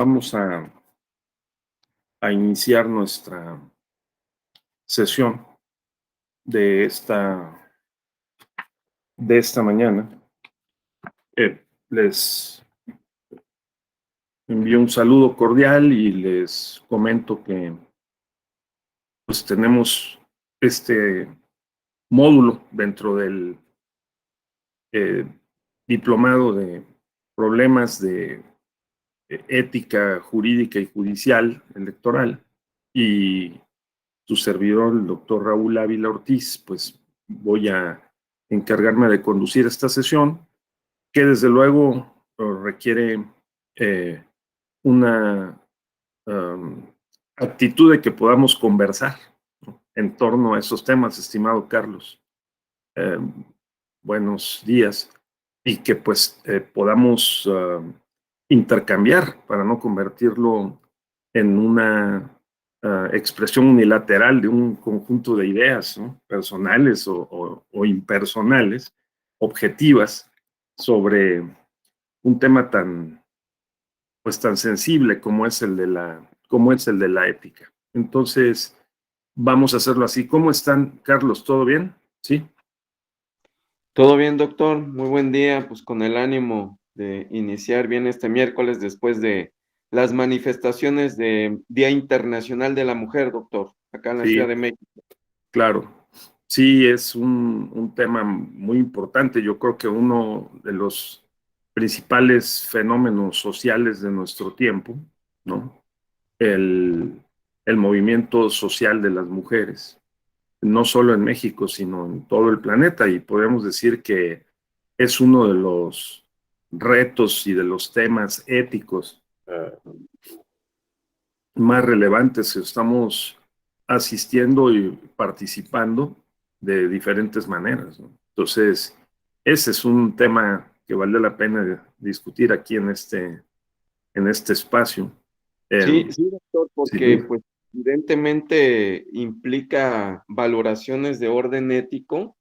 Vamos a iniciar nuestra sesión de esta mañana. Les envío un saludo cordial y les comento que pues tenemos este módulo dentro del diplomado de problemas de ética jurídica y judicial electoral, y su servidor, el doctor Raúl Ávila Ortiz, pues voy a encargarme de conducir esta sesión, que desde luego requiere una actitud de que podamos conversar, ¿no?, en torno a esos temas, estimado Carlos. Buenos días, y que pues podamos intercambiar para no convertirlo en una expresión unilateral de un conjunto de ideas, ¿no?, personales o impersonales, objetivas, sobre un tema tan sensible como es el de la ética. Entonces, vamos a hacerlo así. ¿Cómo están, Carlos? ¿Todo bien? ¿Sí? Todo bien, doctor. Muy buen día, pues con el ánimo de iniciar bien este miércoles después de las manifestaciones de Día Internacional de la Mujer, doctor, acá en la Ciudad Sí, de México. claro. Sí, es un tema muy importante. Yo creo que uno de los principales fenómenos sociales de nuestro tiempo, ¿no? El movimiento social de las mujeres, no solo en México, sino en todo el planeta, y podemos decir que es uno de los retos y de los temas éticos más relevantes que estamos asistiendo y participando de diferentes maneras, ¿no? Entonces, ese es un tema que vale la pena discutir aquí en este espacio. Sí, sí, doctor, Sí, porque pues evidentemente implica valoraciones de orden ético,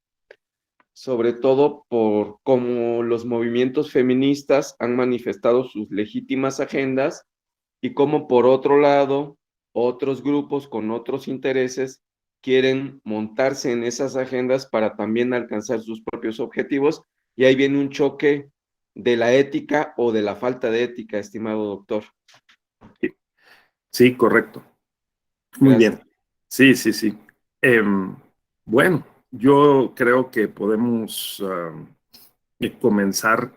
sobre todo por cómo los movimientos feministas han manifestado sus legítimas agendas y cómo por otro lado otros grupos con otros intereses quieren montarse en esas agendas para también alcanzar sus propios objetivos, y ahí viene un choque de la ética o de la falta de ética, estimado doctor. sí, sí, correcto. Muy Gracias. bien. Sí, sí, sí. Bueno, yo creo que podemos comenzar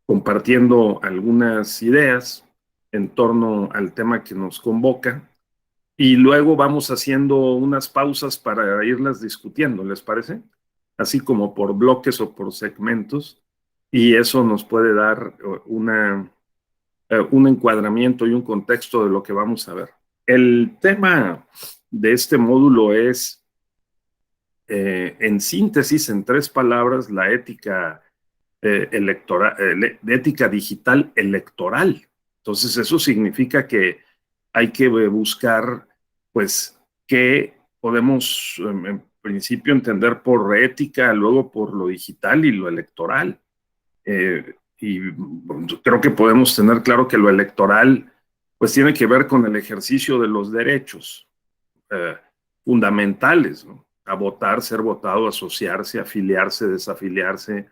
compartiendo algunas ideas en torno al tema que nos convoca, y luego vamos haciendo unas pausas para irlas discutiendo, ¿les parece? Así como por bloques o por segmentos, y eso nos puede dar un encuadramiento y un contexto de lo que vamos a ver. El tema de este módulo es, en síntesis, en 3 palabras, la ética electoral, ética digital electoral. Entonces, eso significa que hay que buscar, pues, qué podemos en principio entender por ética, luego por lo digital y lo electoral. Y creo que podemos tener claro que lo electoral, pues, tiene que ver con el ejercicio de los derechos eh, fundamentales, ¿no? A votar, ser votado, asociarse, afiliarse, desafiliarse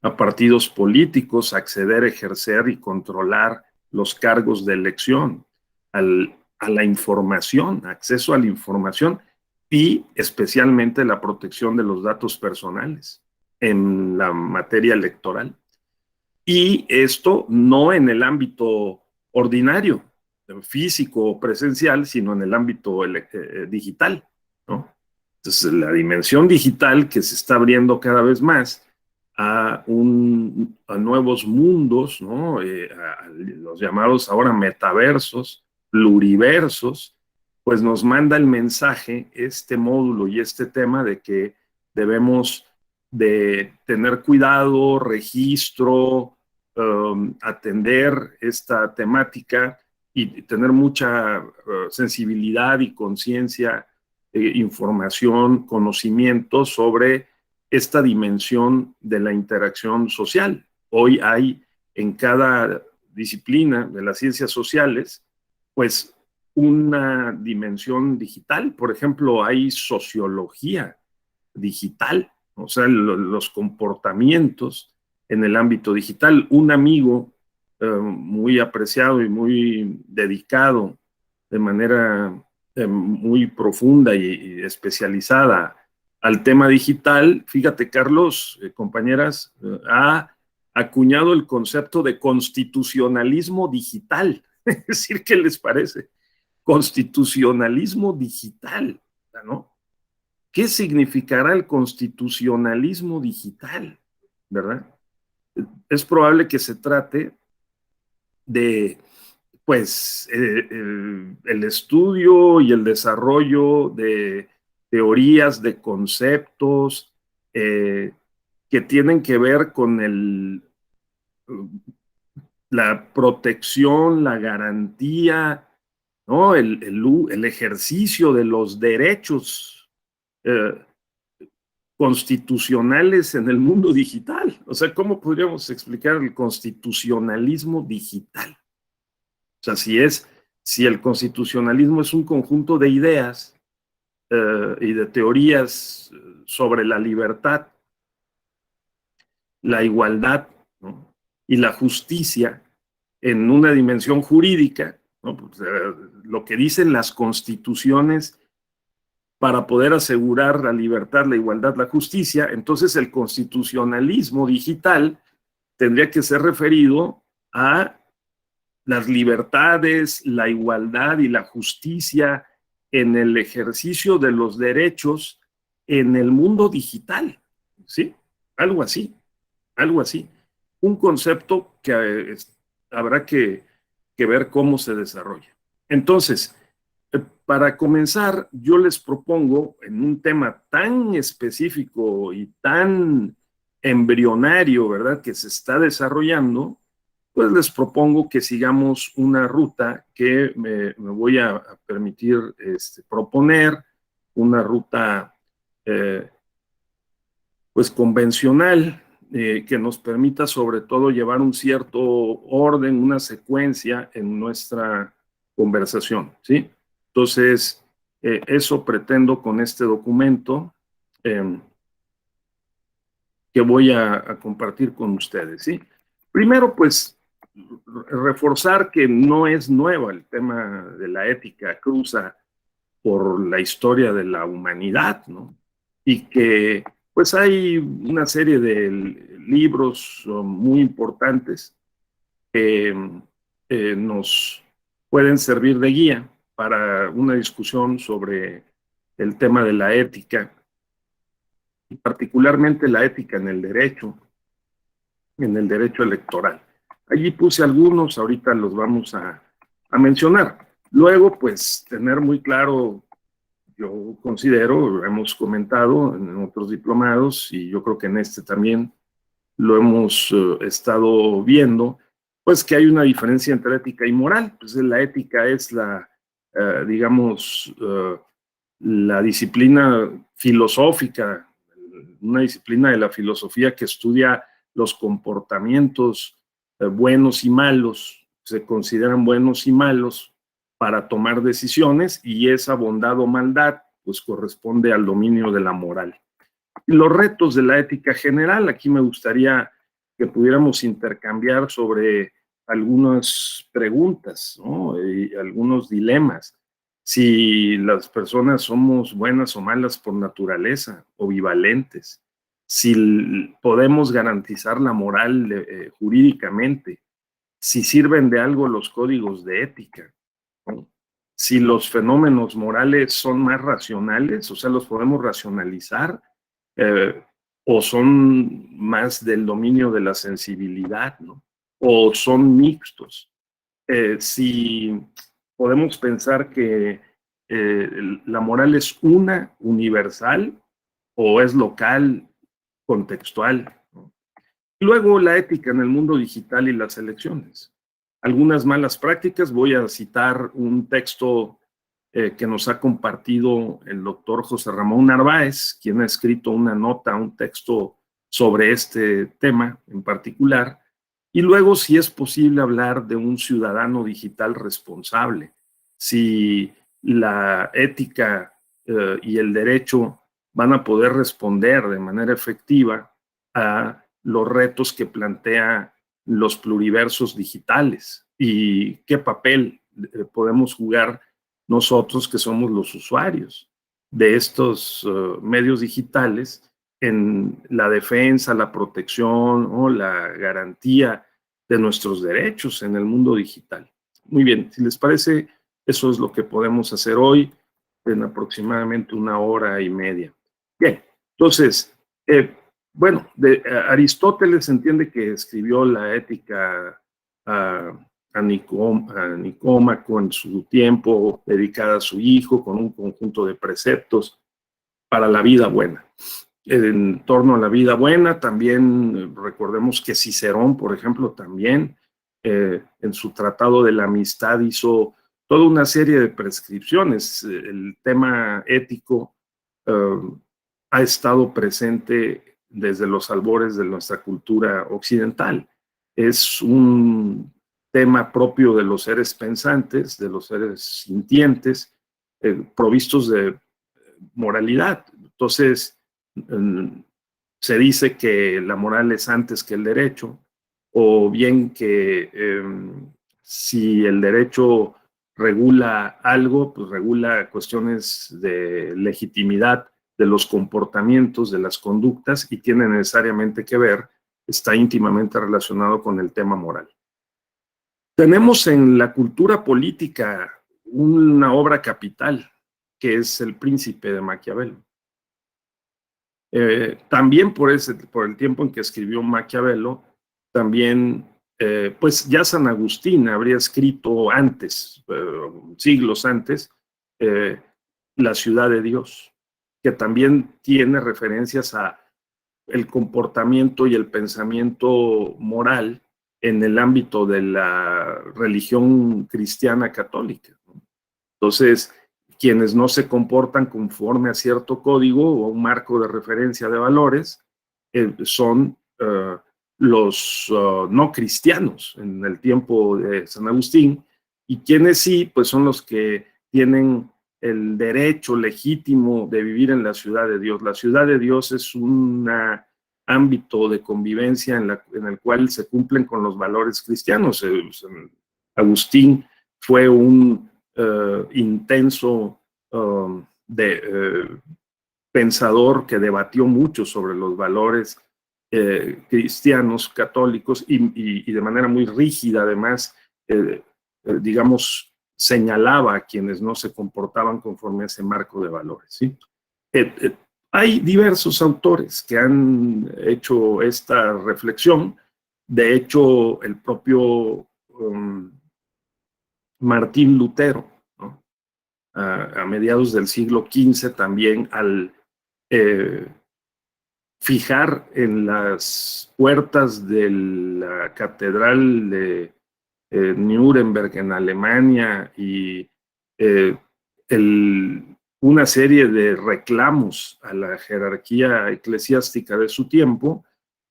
a partidos políticos, acceder, ejercer y controlar los cargos de elección, a la información, acceso a la información, y especialmente la protección de los datos personales en la materia electoral. Y esto no en el ámbito ordinario, físico o presencial, sino en el ámbito digital, ¿no? Entonces, la dimensión digital que se está abriendo cada vez más a nuevos mundos, ¿no? A los llamados ahora metaversos, pluriversos, pues nos manda el mensaje, este módulo y este tema, de que debemos de tener cuidado, registro, atender esta temática y tener mucha sensibilidad y conciencia, información, conocimiento sobre esta dimensión de la interacción social. Hoy hay en cada disciplina de las ciencias sociales, pues una dimensión digital. Por ejemplo, hay sociología digital, o sea, los comportamientos en el ámbito digital. Un amigo muy apreciado y muy dedicado de manera muy profunda y especializada al tema digital, fíjate, Carlos, compañeras, ha acuñado el concepto de constitucionalismo digital. Es decir, ¿qué les parece? Constitucionalismo digital, ¿no? ¿Qué significará el constitucionalismo digital? ¿Verdad? Es probable que se trate de, pues, el estudio y el desarrollo de teorías, de conceptos que tienen que ver con la protección, la garantía, ¿no? El ejercicio de los derechos constitucionales en el mundo digital. O sea, ¿cómo podríamos explicar el constitucionalismo digital? O sea, si el constitucionalismo es un conjunto de ideas y de teorías sobre la libertad, la igualdad, ¿no? Y la justicia en una dimensión jurídica, ¿no? Pues, lo que dicen las constituciones para poder asegurar la libertad, la igualdad, la justicia, entonces el constitucionalismo digital tendría que ser referido a las libertades, la igualdad y la justicia en el ejercicio de los derechos en el mundo digital, ¿sí? Algo así, algo así. Un concepto que habrá que ver cómo se desarrolla. Entonces, para comenzar, yo les propongo en un tema tan específico y tan embrionario, ¿verdad?, que se está desarrollando, pues les propongo que sigamos una ruta que me voy a permitir proponer, una ruta pues convencional, que nos permita sobre todo llevar un cierto orden, una secuencia en nuestra conversación, ¿sí? Entonces, eso pretendo con este documento que voy a compartir con ustedes, ¿sí? Primero, pues, reforzar que no es nueva el tema de la ética, cruza por la historia de la humanidad, ¿no? Y que, pues, hay una serie de libros muy importantes que nos pueden servir de guía para una discusión sobre el tema de la ética, y particularmente la ética en el derecho electoral. Allí puse algunos, ahorita los vamos a mencionar. Luego, pues, tener muy claro, yo considero, hemos comentado en otros diplomados, y yo creo que en este también lo hemos estado viendo, pues que hay una diferencia entre ética y moral. Pues la ética es digamos, la disciplina filosófica, una disciplina de la filosofía que estudia los comportamientos buenos y malos, se consideran buenos y malos para tomar decisiones, y esa bondad o maldad pues corresponde al dominio de la moral. Los retos de la ética general, aquí me gustaría que pudiéramos intercambiar sobre algunas preguntas, ¿no? Y algunos dilemas. Si las personas somos buenas o malas por naturaleza, o bivalentes, si podemos garantizar la moral jurídicamente, si sirven de algo los códigos de ética, ¿no? Si los fenómenos morales son más racionales, o sea, los podemos racionalizar, o son más del dominio de la sensibilidad, ¿no? O son mixtos. Si podemos pensar que la moral es una, universal, o es local, contextual, ¿no? Luego, la ética en el mundo digital y las elecciones. Algunas malas prácticas, voy a citar un texto que nos ha compartido el doctor José Ramón Narváez, quien ha escrito una nota, un texto sobre este tema en particular, Y luego, si es posible hablar de un ciudadano digital responsable, si la ética y el derecho van a poder responder de manera efectiva a los retos que plantea los pluriversos digitales y qué papel podemos jugar nosotros que somos los usuarios de estos medios digitales en la defensa, la protección o la garantía de nuestros derechos en el mundo digital. Muy bien, si les parece, eso es lo que podemos hacer hoy en aproximadamente 1 hora y media. Bien, entonces, bueno, Aristóteles entiende que escribió la ética a Nicómaco en su tiempo, dedicada a su hijo, con un conjunto de preceptos para la vida buena. En torno a la vida buena, también recordemos que Cicerón, por ejemplo, también en su Tratado de la Amistad hizo toda una serie de prescripciones. El tema ético ha estado presente desde los albores de nuestra cultura occidental. Es un tema propio de los seres pensantes, de los seres sintientes, provistos de moralidad. Entonces, se dice que la moral es antes que el derecho, o bien que si el derecho regula algo, pues regula cuestiones de legitimidad de los comportamientos, de las conductas, y tiene necesariamente que ver, está íntimamente relacionado con el tema moral. Tenemos en la cultura política una obra capital, que es El Príncipe de Maquiavelo. También por el tiempo en que escribió Maquiavelo, también, pues ya San Agustín habría escrito antes, siglos antes, La Ciudad de Dios, que también tiene referencias a el comportamiento y el pensamiento moral en el ámbito de la religión cristiana católica. Entonces, quienes no se comportan conforme a cierto código o a un marco de referencia de valores son los no cristianos en el tiempo de San Agustín, y quienes sí, pues son los que tienen el derecho legítimo de vivir en la ciudad de Dios. La ciudad de Dios es un ámbito de convivencia en el cual se cumplen con los valores cristianos. Agustín fue un intenso pensador que debatió mucho sobre los valores cristianos, católicos, y de manera muy rígida, además, digamos, señalaba a quienes no se comportaban conforme a ese marco de valores, ¿sí? Hay diversos autores que han hecho esta reflexión. De hecho, el propio Martín Lutero, ¿no? A mediados del siglo XV, también al fijar en las puertas de la catedral de Nuremberg en Alemania y una serie de reclamos a la jerarquía eclesiástica de su tiempo,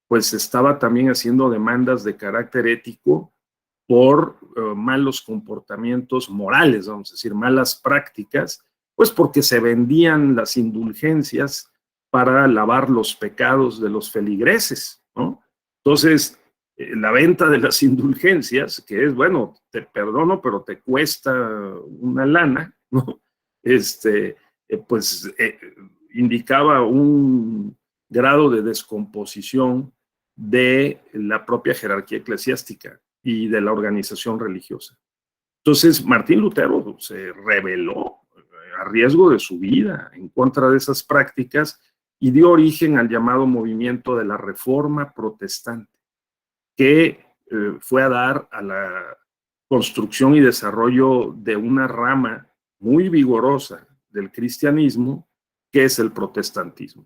pues estaba también haciendo demandas de carácter ético por malos comportamientos morales, vamos a decir, malas prácticas, pues porque se vendían las indulgencias para lavar los pecados de los feligreses, ¿no? Entonces, la venta de las indulgencias, que es, bueno, te perdono, pero te cuesta una lana, ¿no? Pues indicaba un grado de descomposición de la propia jerarquía eclesiástica y de la organización religiosa. Entonces, Martín Lutero se rebeló a riesgo de su vida en contra de esas prácticas y dio origen al llamado movimiento de la Reforma Protestante, que fue a dar a la construcción y desarrollo de una rama muy vigorosa del cristianismo, que es el protestantismo.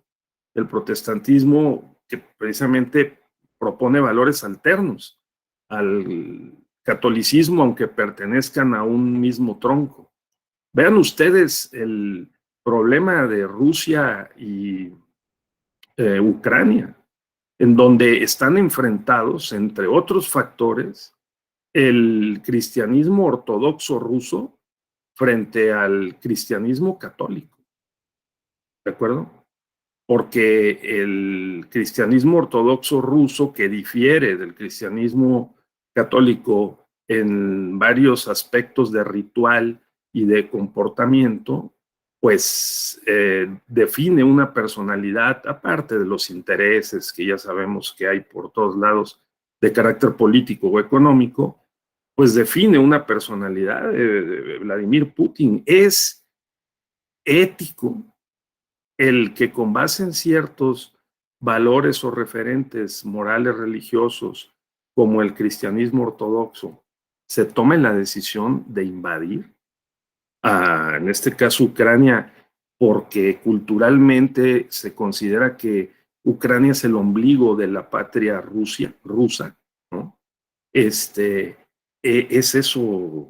El protestantismo que precisamente propone valores alternos al catolicismo, aunque pertenezcan a un mismo tronco. Vean ustedes el problema de Rusia y Ucrania. en donde están enfrentados, entre otros factores, el cristianismo ortodoxo ruso frente al cristianismo católico, ¿de acuerdo? Porque el cristianismo ortodoxo ruso, que difiere del cristianismo católico en varios aspectos de ritual y de comportamiento, pues define una personalidad, aparte de los intereses que ya sabemos que hay por todos lados de carácter político o económico, pues define una personalidad. Vladimir Putin es ético, el que con base en ciertos valores o referentes morales religiosos, como el cristianismo ortodoxo, se tome la decisión de invadir, en este caso Ucrania, porque culturalmente se considera que Ucrania es el ombligo de la patria rusa, ¿no? ¿Es eso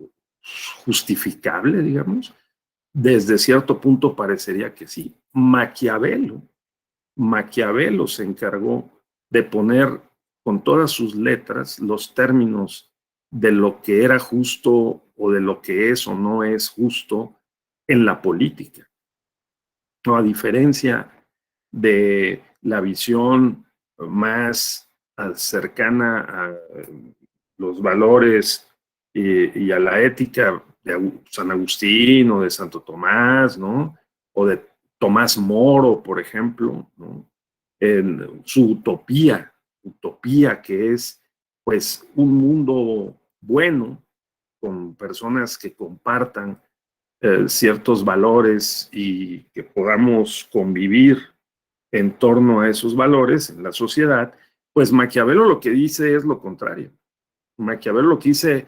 justificable, digamos? Desde cierto punto parecería que sí. Maquiavelo se encargó de poner con todas sus letras los términos de lo que era justo o de lo que es o no es justo en la política, ¿no? A diferencia de la visión más cercana a los valores y a la ética de San Agustín o de Santo Tomás, ¿no? O de Tomás Moro, por ejemplo, ¿no? En su utopía que es pues un mundo bueno con personas que compartan ciertos valores y que podamos convivir en torno a esos valores en la sociedad, pues Maquiavelo lo que dice es lo contrario. Maquiavelo lo que dice,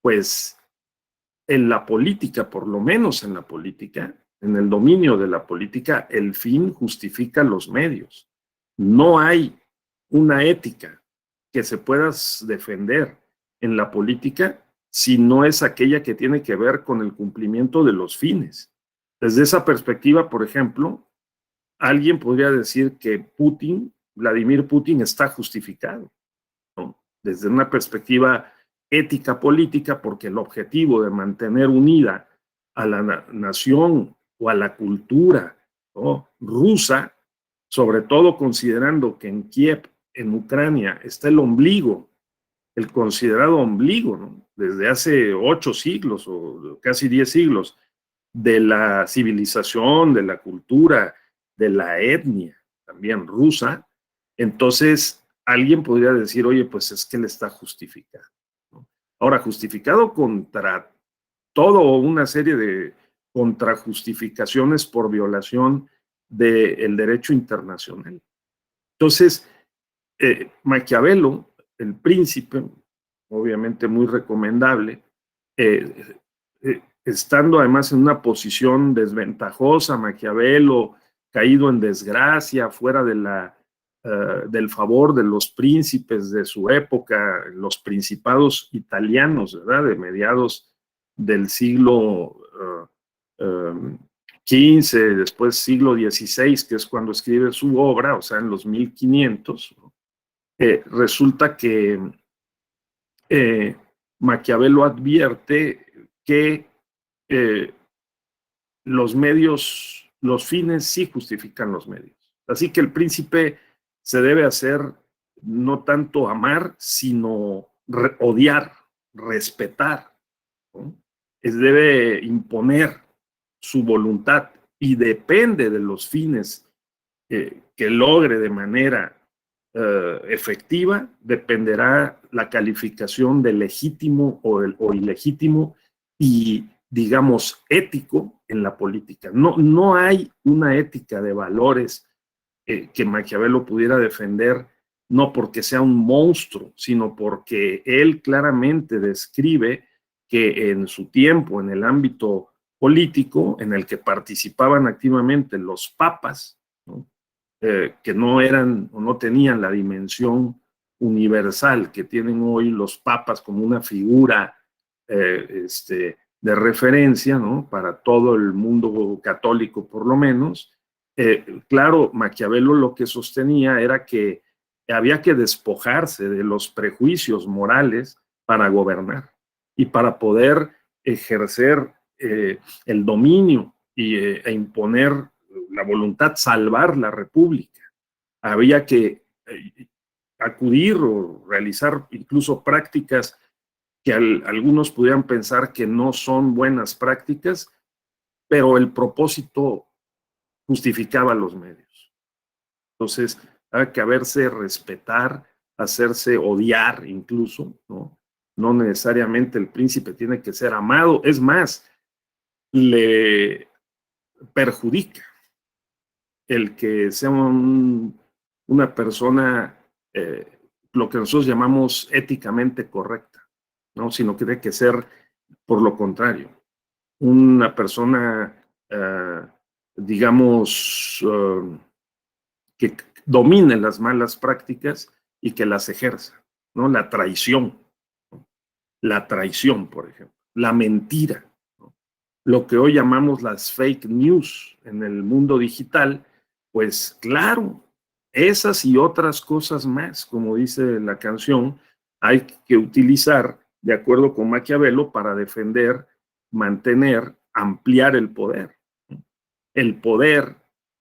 pues en la política, por lo menos en la política, en el dominio de la política, el fin justifica los medios. No hay una ética que se pueda defender en la política si no es aquella que tiene que ver con el cumplimiento de los fines. Desde esa perspectiva, por ejemplo, alguien podría decir que Vladimir Putin, está justificado, ¿no? Desde una perspectiva ética política, porque el objetivo de mantener unida a la nación o a la cultura, ¿no?, rusa, sobre todo considerando que en Kiev, en Ucrania, está el ombligo, el considerado ombligo, ¿no?, desde hace 8 siglos o casi 10 siglos, de la civilización, de la cultura, de la etnia también rusa. Entonces alguien podría decir, oye, pues es que él está justificado, ¿no? Ahora, justificado contra toda una serie de contrajustificaciones por violación del derecho internacional. Entonces, Maquiavelo, el príncipe, obviamente muy recomendable, estando además en una posición desventajosa, Maquiavelo, caído en desgracia, fuera del favor de los príncipes de su época, los principados italianos, ¿verdad?, de mediados del siglo XV, después siglo XVI, que es cuando escribe su obra, o sea, en los 1500, ¿no? Resulta que Maquiavelo advierte que los medios, los fines sí justifican los medios. Así que el príncipe se debe hacer no tanto amar, sino odiar, respetar, ¿no? Debe imponer su voluntad y depende de los fines que logre de manera efectiva, dependerá la calificación de legítimo o ilegítimo y, digamos, ético en la política. No hay una ética de valores que Maquiavelo pudiera defender, no porque sea un monstruo, sino porque él claramente describe que en su tiempo, en el ámbito político, en el que participaban activamente los papas, ¿no?, que no eran o no tenían la dimensión universal que tienen hoy los papas como una figura de referencia, ¿no?, para todo el mundo católico por lo menos. Claro, Maquiavelo lo que sostenía era que había que despojarse de los prejuicios morales para gobernar y para poder ejercer el dominio e imponer la voluntad, salvar la república. Había que acudir o realizar incluso prácticas que algunos pudieran pensar que no son buenas prácticas, pero el propósito justificaba los medios. Entonces, hay que haberse respetar, hacerse odiar incluso, ¿no? No necesariamente el príncipe tiene que ser amado, es más, le perjudica el que sea una persona, lo que nosotros llamamos éticamente correcta, ¿no? Sino que tiene que ser por lo contrario, una persona, digamos, que domine las malas prácticas y que las ejerza, ¿no? La traición, por ejemplo, la mentira, ¿no? Lo que hoy llamamos las fake news en el mundo digital, pues claro, esas y otras cosas más, como dice la canción, hay que utilizar, de acuerdo con Maquiavelo, para defender, mantener, ampliar el poder. El poder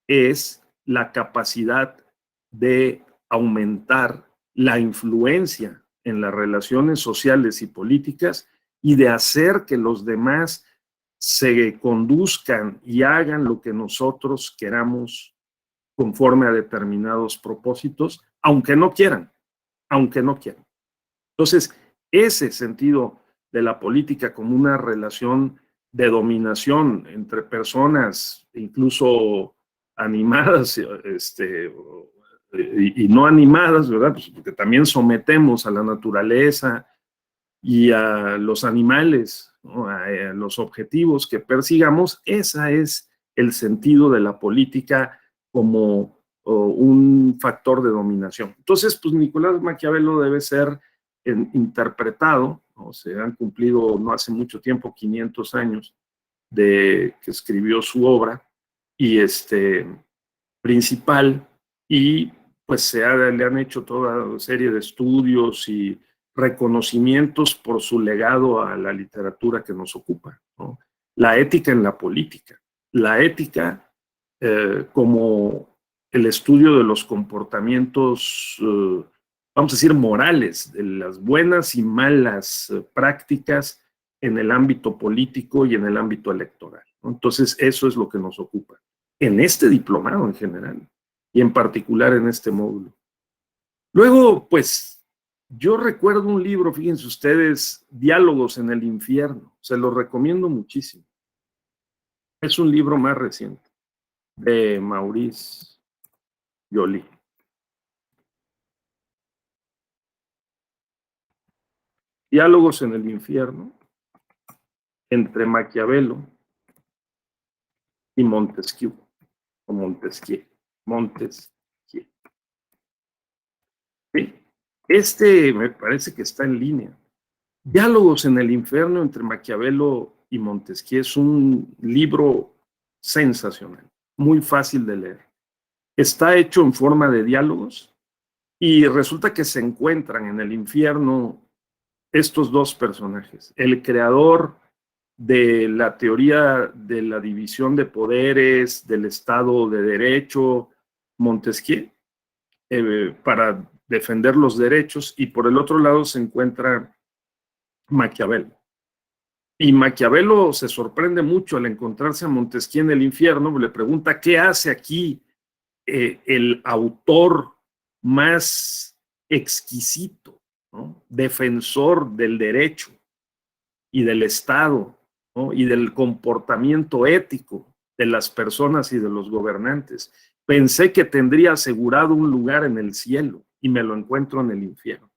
es la capacidad de aumentar la influencia en las relaciones sociales y políticas y de hacer que los demás se conduzcan y hagan lo que nosotros queramos conforme a determinados propósitos, aunque no quieran, aunque no quieran. Entonces, ese sentido de la política como una relación de dominación entre personas, incluso animadas y no animadas, ¿verdad? Pues porque también sometemos a la naturaleza y a los animales, ¿no? A los objetivos que persigamos. Ese es el sentido de la política como un factor de dominación. Entonces, pues Nicolás Maquiavelo debe ser interpretado, ¿no? Se han cumplido no hace mucho tiempo, 500 años, de que escribió su obra y principal, y pues le han hecho toda serie de estudios y reconocimientos por su legado a la literatura que nos ocupa, ¿no? La ética en la política, la ética como el estudio de los comportamientos, vamos a decir, morales, de las buenas y malas prácticas en el ámbito político y en el ámbito electoral, ¿no? Entonces, eso es lo que nos ocupa en este diplomado en general y en particular en este módulo. Luego, pues, yo recuerdo un libro, fíjense ustedes, Diálogos en el Infierno, se lo recomiendo muchísimo. Es un libro más reciente, de Maurice Joly. Diálogos en el Infierno, entre Maquiavelo y Montesquieu, o Montesquieu. ¿Sí? Me parece que está en línea. Diálogos en el Infierno entre Maquiavelo y Montesquieu es un libro sensacional, muy fácil de leer. Está hecho en forma de diálogos y resulta que se encuentran en el infierno estos dos personajes. El creador de la teoría de la división de poderes, del Estado de Derecho, Montesquieu, para defender los derechos, y por el otro lado se encuentra Maquiavelo. Y Maquiavelo se sorprende mucho al encontrarse a Montesquieu en el infierno, le pregunta qué hace aquí el autor más exquisito, ¿no? Defensor del derecho y del Estado, ¿no? Y del comportamiento ético de las personas y de los gobernantes. Pensé que tendría asegurado un lugar en el cielo y me lo encuentro en el infierno,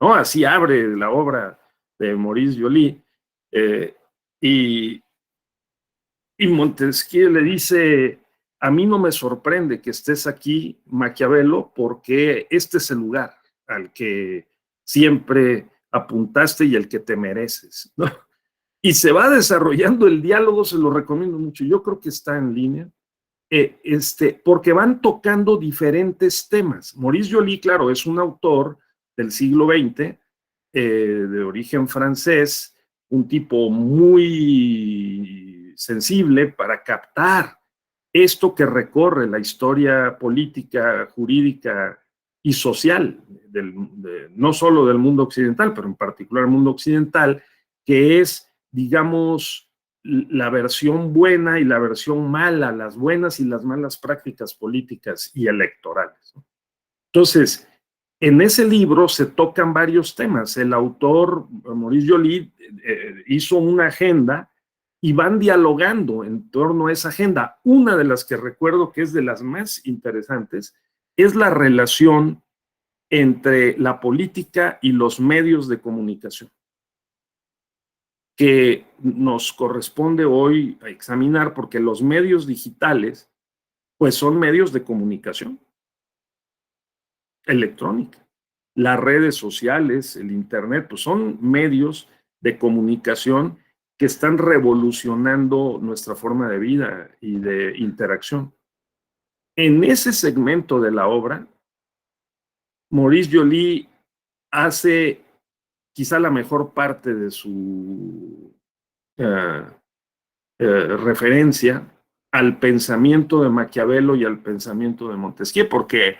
¿no? Así abre la obra de Maurice Joly, y Montesquieu le dice: a mí no me sorprende que estés aquí, Maquiavelo, porque este es el lugar al que siempre apuntaste y el que te mereces, ¿no? Y se va desarrollando el diálogo, se lo recomiendo mucho. Yo creo que está en línea. porque van tocando diferentes temas. Maurice Joly, claro, es un autor del siglo XX, de origen francés, un tipo muy sensible para captar esto que recorre la historia política, jurídica y social, no solo del mundo occidental, pero en particular el mundo occidental, que es, digamos, la versión buena y la versión mala, las buenas y las malas prácticas políticas y electorales. Entonces, en ese libro se tocan varios temas. El autor, Maurice Joly, hizo una agenda y van dialogando en torno a esa agenda. Una de las que recuerdo que es de las más interesantes es la relación entre la política y los medios de comunicación, que nos corresponde hoy a examinar, porque los medios digitales pues son medios de comunicación electrónica. Las redes sociales, el internet, pues son medios de comunicación que están revolucionando nuestra forma de vida y de interacción. En ese segmento de la obra, Maurice Joly hace quizá la mejor parte de su referencia al pensamiento de Maquiavelo y al pensamiento de Montesquieu, porque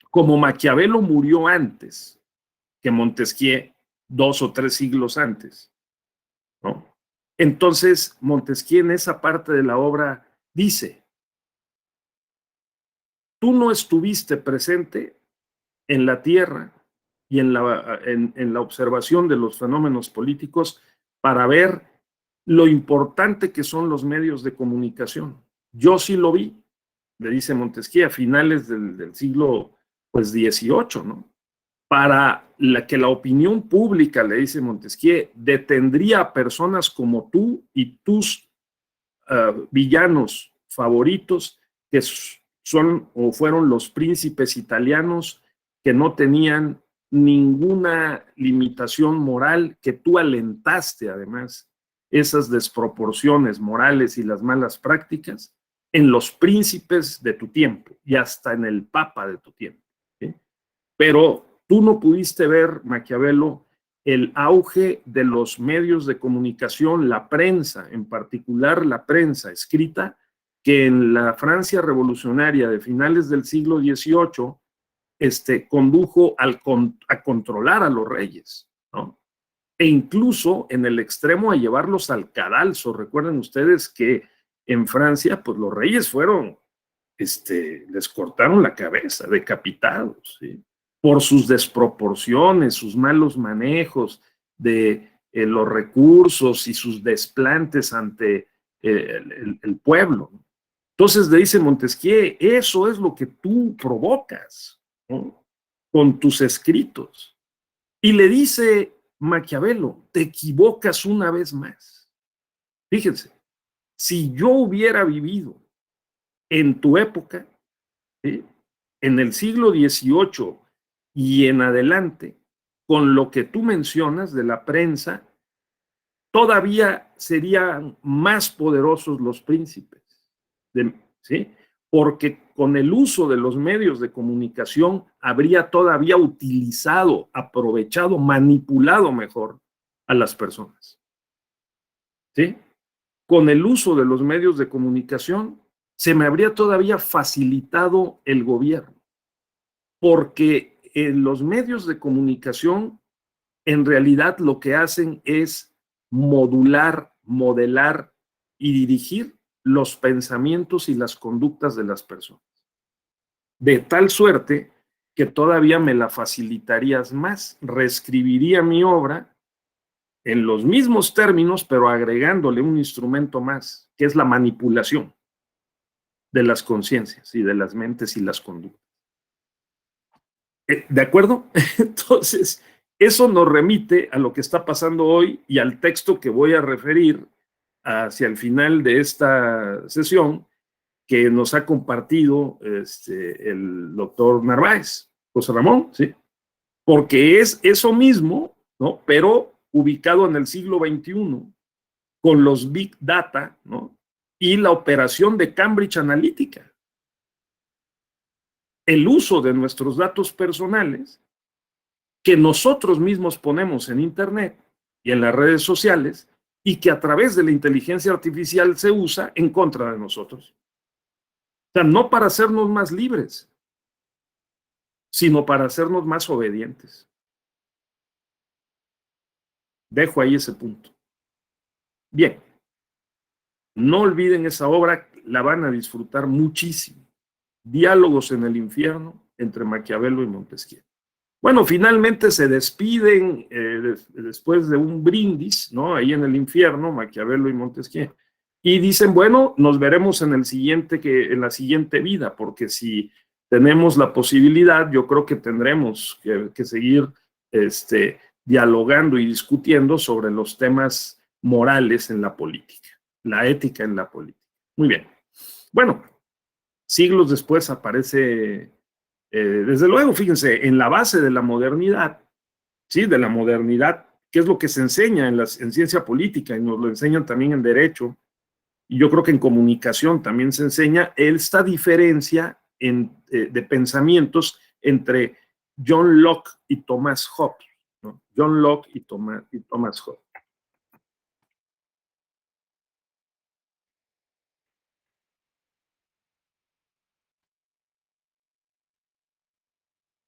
como Maquiavelo murió antes que Montesquieu, 2 o 3 siglos antes, ¿no? Entonces Montesquieu en esa parte de la obra dice: tú no estuviste presente en la tierra y en la observación de los fenómenos políticos para ver lo importante que son los medios de comunicación. Yo sí lo vi, le dice Montesquieu, a finales del siglo pues, XVIII, ¿no? Para que la opinión pública, le dice Montesquieu, detendría a personas como tú y tus villanos favoritos, que son o fueron los príncipes italianos que no tenían ninguna limitación moral, que tú alentaste además esas desproporciones morales y las malas prácticas en los príncipes de tu tiempo y hasta en el papa de tu tiempo, ¿sí? Pero tú no pudiste ver, Maquiavelo, el auge de los medios de comunicación, la prensa, en particular la prensa escrita, que en la Francia revolucionaria de finales del siglo XVIII condujo a controlar a los reyes, ¿no? E incluso en el extremo a llevarlos al cadalso. Recuerden ustedes que en Francia, pues los reyes fueron, les cortaron la cabeza, decapitados, ¿sí? Por sus desproporciones, sus malos manejos de los recursos y sus desplantes ante el pueblo. Entonces le dice Montesquieu, eso es lo que tú provocas, ¿no? Con tus escritos. Y le dice Maquiavelo, te equivocas una vez más. Fíjense, si yo hubiera vivido en tu época, ¿sí?, en el siglo XVIII y en adelante, con lo que tú mencionas de la prensa, todavía serían más poderosos los príncipes, ¿sí? Porque con el uso de los medios de comunicación habría todavía utilizado, aprovechado, manipulado mejor a las personas, ¿sí? Con el uso de los medios de comunicación se me habría todavía facilitado el gobierno, porque en los medios de comunicación en realidad lo que hacen es modular, modelar y dirigir los pensamientos y las conductas de las personas. De tal suerte que todavía me la facilitarías más, reescribiría mi obra en los mismos términos, pero agregándole un instrumento más, que es la manipulación de las conciencias y de las mentes y las conductas. ¿De acuerdo? Entonces, eso nos remite a lo que está pasando hoy y al texto que voy a referir hacia el final de esta sesión, que nos ha compartido el doctor Narváez, José Ramón, ¿sí? Porque es eso mismo, ¿no? Pero ubicado en el siglo XXI, con los Big Data, ¿no? Y la operación de Cambridge Analytica. El uso de nuestros datos personales que nosotros mismos ponemos en Internet y en las redes sociales y que a través de la inteligencia artificial se usa en contra de nosotros. O sea, no para hacernos más libres, sino para hacernos más obedientes. Dejo ahí ese punto. Bien, no olviden esa obra, la van a disfrutar muchísimo. Diálogos en el infierno entre Maquiavelo y Montesquieu. Bueno, finalmente se despiden después de un brindis, ¿no? Ahí en el infierno, Maquiavelo y Montesquieu. Y dicen, bueno, nos veremos en en la siguiente vida, porque si tenemos la posibilidad, yo creo que tendremos que seguir dialogando y discutiendo sobre los temas morales en la política, la ética en la política. Muy bien. Bueno, siglos después aparece, desde luego, fíjense, en la base de la modernidad, ¿sí? De la modernidad, que es lo que se enseña en ciencia política y nos lo enseñan también en derecho, y yo creo que en comunicación también se enseña esta diferencia de pensamientos entre John Locke y Thomas Hobbes, ¿no? John Locke y Thomas Hobbes.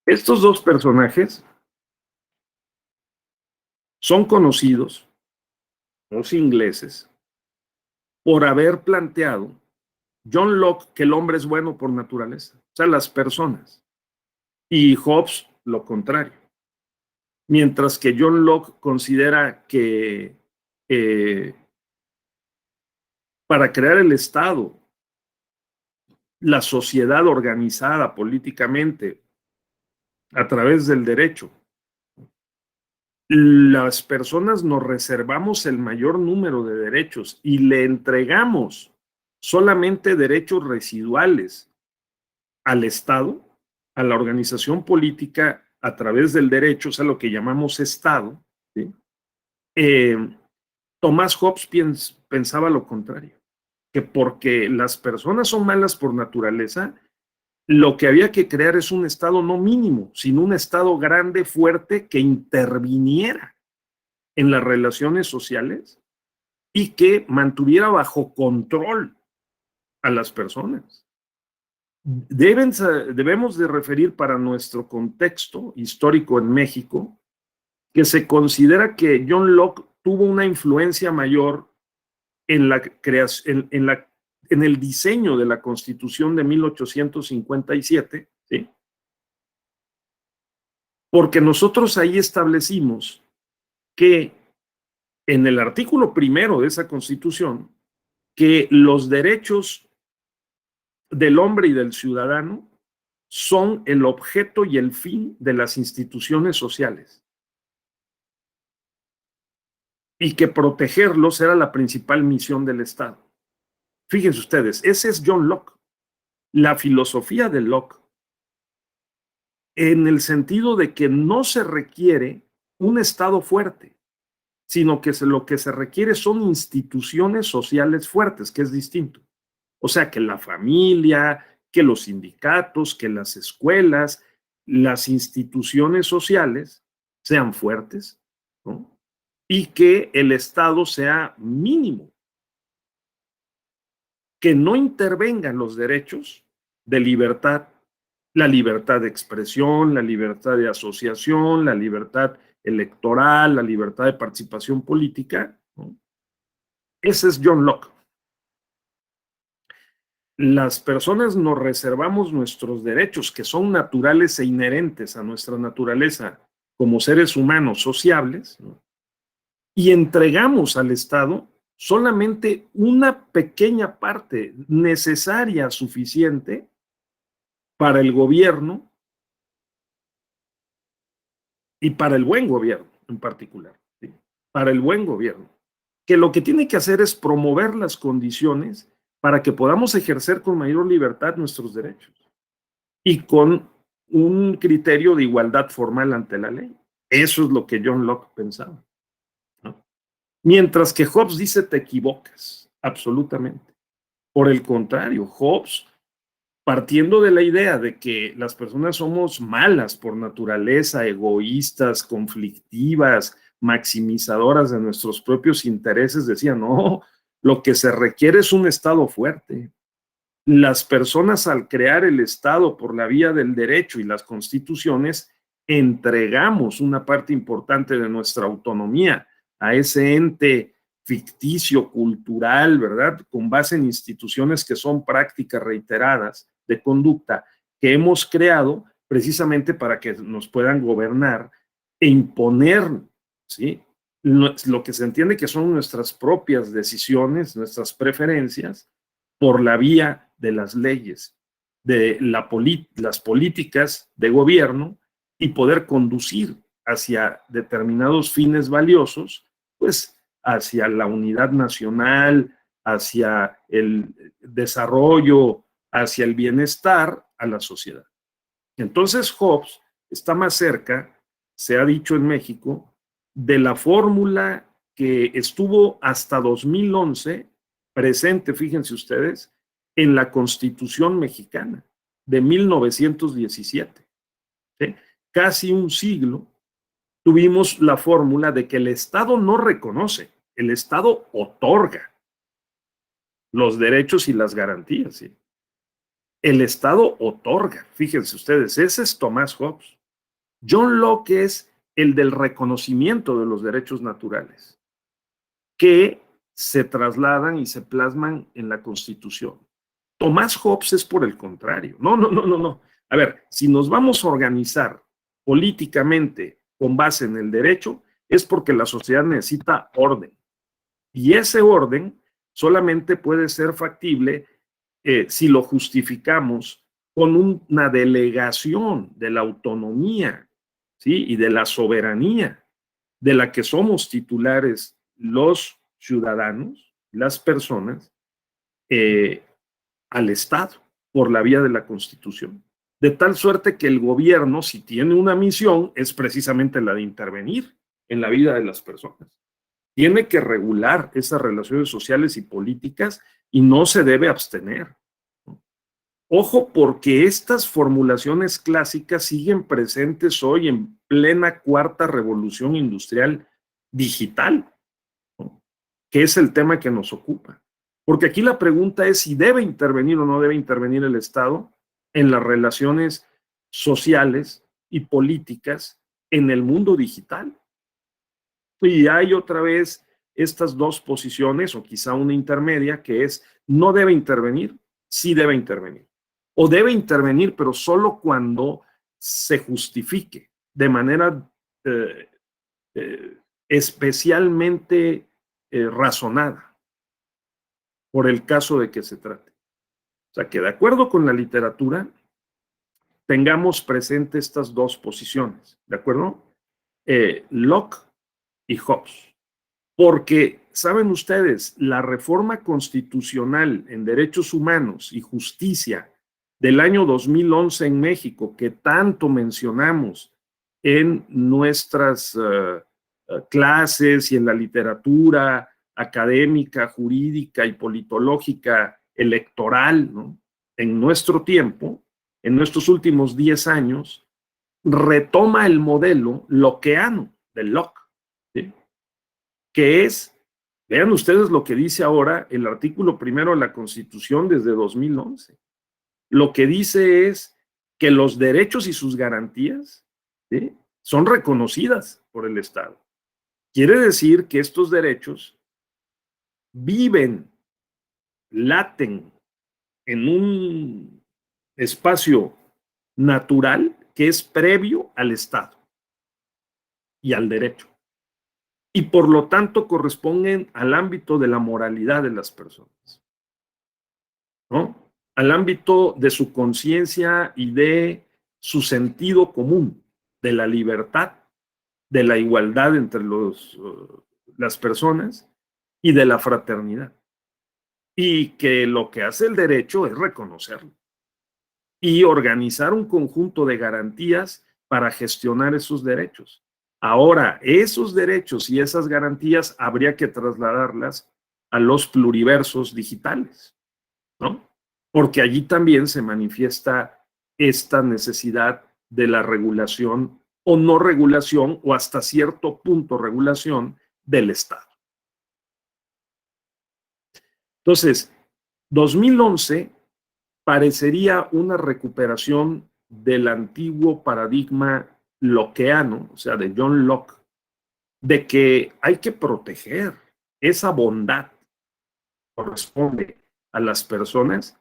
Estos dos personajes son conocidos, los ingleses, por haber planteado, John Locke, que el hombre es bueno por naturaleza, o sea, las personas, y Hobbes lo contrario. Mientras que John Locke considera que para crear el Estado, la sociedad organizada políticamente a través del derecho, las personas nos reservamos el mayor número de derechos y le entregamos solamente derechos residuales al Estado, a la organización política a través del derecho, o sea, lo que llamamos Estado, ¿sí? Thomas Hobbes pensaba lo contrario, que porque las personas son malas por naturaleza, lo que había que crear es un Estado no mínimo, sino un Estado grande, fuerte, que interviniera en las relaciones sociales y que mantuviera bajo control a las personas. Debemos de referir para nuestro contexto histórico en México que se considera que John Locke tuvo una influencia mayor en la creación, en el diseño de la Constitución de 1857, ¿sí? Porque nosotros ahí establecimos que en el artículo primero de esa Constitución, que los derechos del hombre y del ciudadano son el objeto y el fin de las instituciones sociales. Y que protegerlos era la principal misión del Estado. Fíjense ustedes, ese es John Locke. La filosofía de Locke, en el sentido de que no se requiere un Estado fuerte, sino que lo que se requiere son instituciones sociales fuertes, que es distinto. O sea, que la familia, que los sindicatos, que las escuelas, las instituciones sociales sean fuertes, ¿no? Y que el Estado sea mínimo, que no intervengan los derechos de libertad, la libertad de expresión, la libertad de asociación, la libertad electoral, la libertad de participación política, ¿no? Ese es John Locke. Las personas nos reservamos nuestros derechos que son naturales e inherentes a nuestra naturaleza como seres humanos sociables, ¿no? Y entregamos al Estado solamente una pequeña parte necesaria, suficiente para el gobierno y para el buen gobierno en particular, ¿sí? Para el buen gobierno, que lo que tiene que hacer es promover las condiciones para que podamos ejercer con mayor libertad nuestros derechos y con un criterio de igualdad formal ante la ley. Eso es lo que John Locke pensaba, ¿no? Mientras que Hobbes dice te equivocas, absolutamente. Por el contrario, Hobbes, partiendo de la idea de que las personas somos malas por naturaleza, egoístas, conflictivas, maximizadoras de nuestros propios intereses, decía, no, lo que se requiere es un Estado fuerte. Las personas, al crear el Estado por la vía del derecho y las constituciones, entregamos una parte importante de nuestra autonomía a ese ente ficticio, cultural, ¿verdad? Con base en instituciones que son prácticas reiteradas de conducta que hemos creado precisamente para que nos puedan gobernar e imponer, ¿sí? Lo que se entiende que son nuestras propias decisiones, nuestras preferencias, por la vía de las leyes, de las políticas de gobierno y poder conducir hacia determinados fines valiosos, pues hacia la unidad nacional, hacia el desarrollo, hacia el bienestar a la sociedad. Entonces Hobbes está más cerca, se ha dicho en México, de la fórmula que estuvo hasta 2011 presente, fíjense ustedes, en la Constitución mexicana de 1917. ¿Sí? Casi un siglo tuvimos la fórmula de que el Estado no reconoce, el Estado otorga los derechos y las garantías. ¿Sí? El Estado otorga, fíjense ustedes, ese es Tomás Hobbes. John Locke es el del reconocimiento de los derechos naturales, que se trasladan y se plasman en la Constitución. Tomás Hobbes es por el contrario. No. A ver, si nos vamos a organizar políticamente con base en el derecho, es porque la sociedad necesita orden. Y ese orden solamente puede ser factible si lo justificamos con una delegación de la autonomía, ¿sí? Y de la soberanía de la que somos titulares los ciudadanos, las personas, al Estado por la vía de la Constitución. De tal suerte que el gobierno, si tiene una misión, es precisamente la de intervenir en la vida de las personas. Tiene que regular esas relaciones sociales y políticas y no se debe abstener. Ojo, porque estas formulaciones clásicas siguen presentes hoy en plena cuarta revolución industrial digital, ¿no? Que es el tema que nos ocupa. Porque aquí la pregunta es si debe intervenir o no debe intervenir el Estado en las relaciones sociales y políticas en el mundo digital. Y hay otra vez estas dos posiciones, o quizá una intermedia, que es no debe intervenir, sí debe intervenir. O debe intervenir, pero solo cuando se justifique de manera especialmente razonada por el caso de que se trate. O sea, que de acuerdo con la literatura, tengamos presente estas dos posiciones, ¿de acuerdo? Locke y Hobbes. Porque, saben ustedes, la reforma constitucional en derechos humanos y justicia del año 2011 en México, que tanto mencionamos en nuestras clases y en la literatura académica, jurídica y politológica electoral, ¿no? En nuestro tiempo, en nuestros últimos 10 años, retoma el modelo lockeano de Locke, ¿sí? Que es, vean ustedes lo que dice ahora el artículo primero de la Constitución desde 2011. Lo que dice es que los derechos y sus garantías, ¿sí?, son reconocidas por el Estado. Quiere decir que estos derechos viven, laten en un espacio natural que es previo al Estado y al derecho. Y por lo tanto corresponden al ámbito de la moralidad de las personas, ¿no? Al ámbito de su conciencia y de su sentido común, de la libertad, de la igualdad entre las personas y de la fraternidad. Y que lo que hace el derecho es reconocerlo y organizar un conjunto de garantías para gestionar esos derechos. Ahora, esos derechos y esas garantías habría que trasladarlas a los pluriversos digitales, ¿no? Porque allí también se manifiesta esta necesidad de la regulación o no regulación o hasta cierto punto regulación del Estado. Entonces, 2011 parecería una recuperación del antiguo paradigma lockeano, o sea, de John Locke, de que hay que proteger esa bondad que corresponde a las personas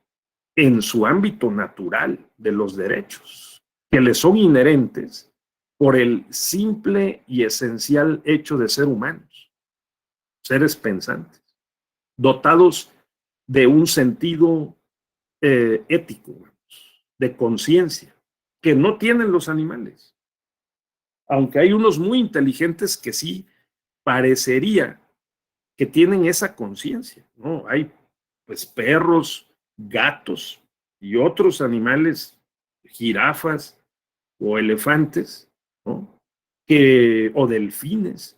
en su ámbito natural de los derechos, que les son inherentes por el simple y esencial hecho de ser humanos, seres pensantes, dotados de un sentido ético, de conciencia, que no tienen los animales. Aunque hay unos muy inteligentes que sí parecería que tienen esa conciencia, ¿no? Hay pues perros, gatos y otros animales, jirafas o elefantes, ¿no? O delfines,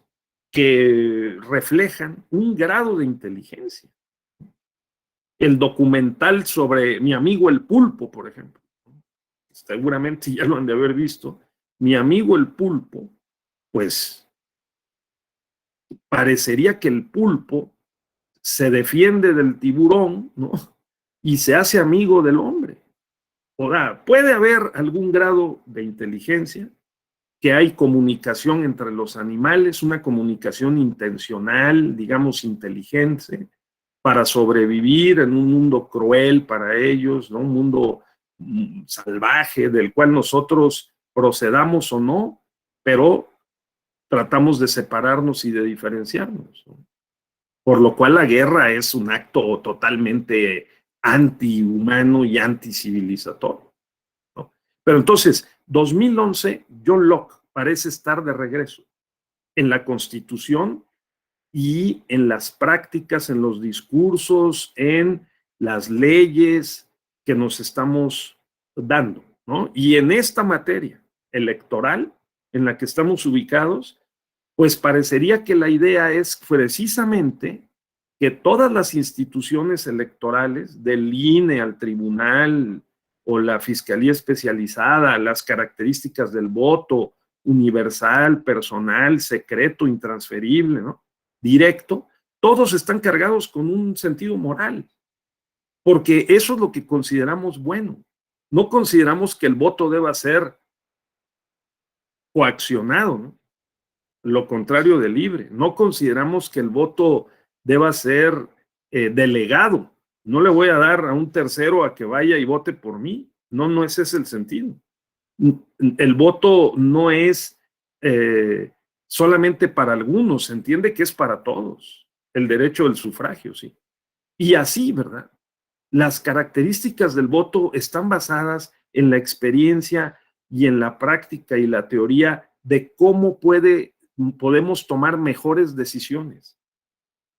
que reflejan un grado de inteligencia. El documental sobre mi amigo el pulpo, por ejemplo, seguramente ya lo han de haber visto, mi amigo el pulpo, pues parecería que el pulpo se defiende del tiburón, ¿no? Y se hace amigo del hombre. O sea, puede haber algún grado de inteligencia, que hay comunicación entre los animales, una comunicación intencional, digamos, inteligente, para sobrevivir en un mundo cruel para ellos, ¿no? Un mundo salvaje del cual nosotros procedamos o no, pero tratamos de separarnos y de diferenciarnos, ¿no? Por lo cual la guerra es un acto totalmente antihumano y anticivilizatorio, ¿no? Pero entonces, 2011, John Locke parece estar de regreso en la Constitución y en las prácticas, en los discursos, en las leyes que nos estamos dando, ¿no? Y en esta materia electoral en la que estamos ubicados, pues parecería que la idea es precisamente que todas las instituciones electorales, del INE al tribunal o la Fiscalía Especializada, las características del voto universal, personal, secreto, intransferible, ¿no? Directo, todos están cargados con un sentido moral, porque eso es lo que consideramos bueno. No consideramos que el voto deba ser coaccionado, ¿no? Lo contrario de libre. No consideramos que el voto deba ser delegado. No le voy a dar a un tercero a que vaya y vote por mí. No, no ese es el sentido. El voto no es solamente para algunos, se entiende que es para todos. El derecho del sufragio, sí. Y así, ¿verdad? Las características del voto están basadas en la experiencia y en la práctica y la teoría de cómo podemos tomar mejores decisiones.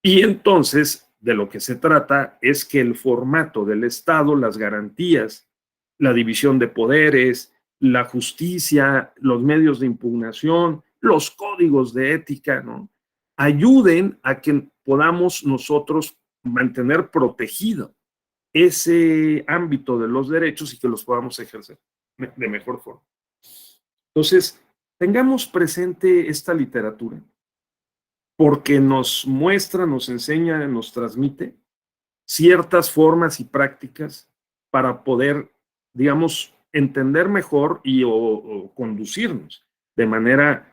Y entonces, de lo que se trata es que el formato del Estado, las garantías, la división de poderes, la justicia, los medios de impugnación, los códigos de ética, ¿no? Ayuden a que podamos nosotros mantener protegido ese ámbito de los derechos y que los podamos ejercer de mejor forma. Entonces, tengamos presente esta literatura porque nos muestra, nos enseña, nos transmite ciertas formas y prácticas para poder, digamos, entender mejor o conducirnos de manera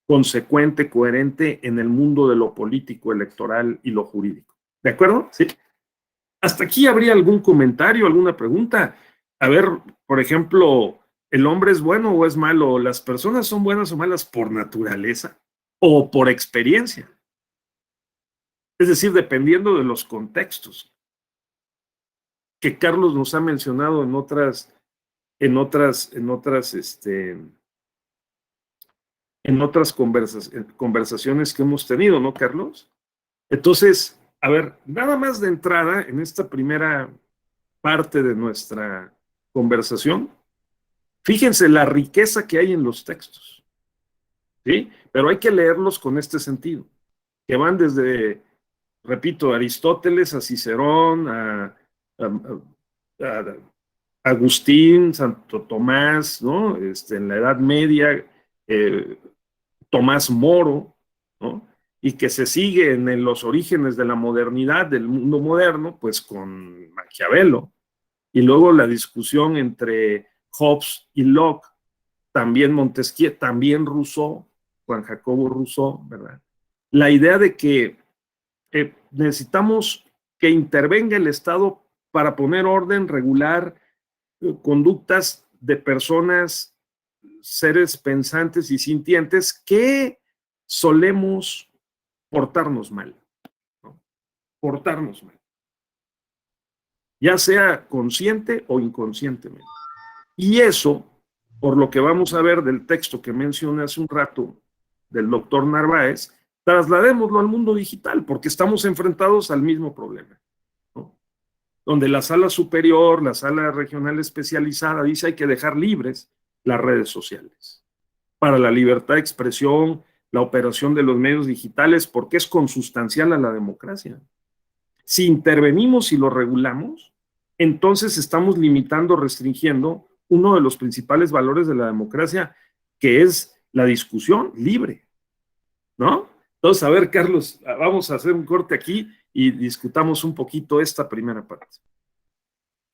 consecuente, coherente en el mundo de lo político, electoral y lo jurídico. ¿De acuerdo? Sí. Hasta aquí habría algún comentario, alguna pregunta. A ver, por ejemplo, ¿el hombre es bueno o es malo? ¿Las personas son buenas o malas por naturaleza o por experiencia? Es decir, dependiendo de los contextos que Carlos nos ha mencionado en otras conversaciones que hemos tenido, ¿no, Carlos? Entonces, a ver, nada más de entrada en esta primera parte de nuestra conversación, fíjense la riqueza que hay en los textos. ¿sí? Pero hay que leerlos con este sentido, que van desde, repito, Aristóteles a Cicerón, a Agustín, Santo Tomás, ¿no? En la Edad Media, eh, Tomás Moro, ¿no? Y que se sigue en los orígenes de la modernidad, del mundo moderno, pues con Maquiavelo. Y luego la discusión entre Hobbes y Locke, también Montesquieu, también Rousseau, Juan Jacobo Rousseau, ¿verdad? La idea de que necesitamos que intervenga el Estado para poner orden, regular conductas de personas, seres pensantes y sintientes que solemos portarnos mal, ¿no? Portarnos mal, ya sea consciente o inconscientemente. Y eso, por lo que vamos a ver del texto que mencioné hace un rato del doctor Narváez, trasladémoslo al mundo digital, porque estamos enfrentados al mismo problema, ¿no? Donde la sala superior, la sala regional especializada, dice hay que dejar libres las redes sociales para la libertad de expresión, la operación de los medios digitales, porque es consustancial a la democracia. Si intervenimos y lo regulamos, entonces estamos limitando, restringiendo uno de los principales valores de la democracia, que es la discusión libre, ¿no? Entonces, a ver, Carlos, vamos a hacer un corte aquí y discutamos un poquito esta primera parte.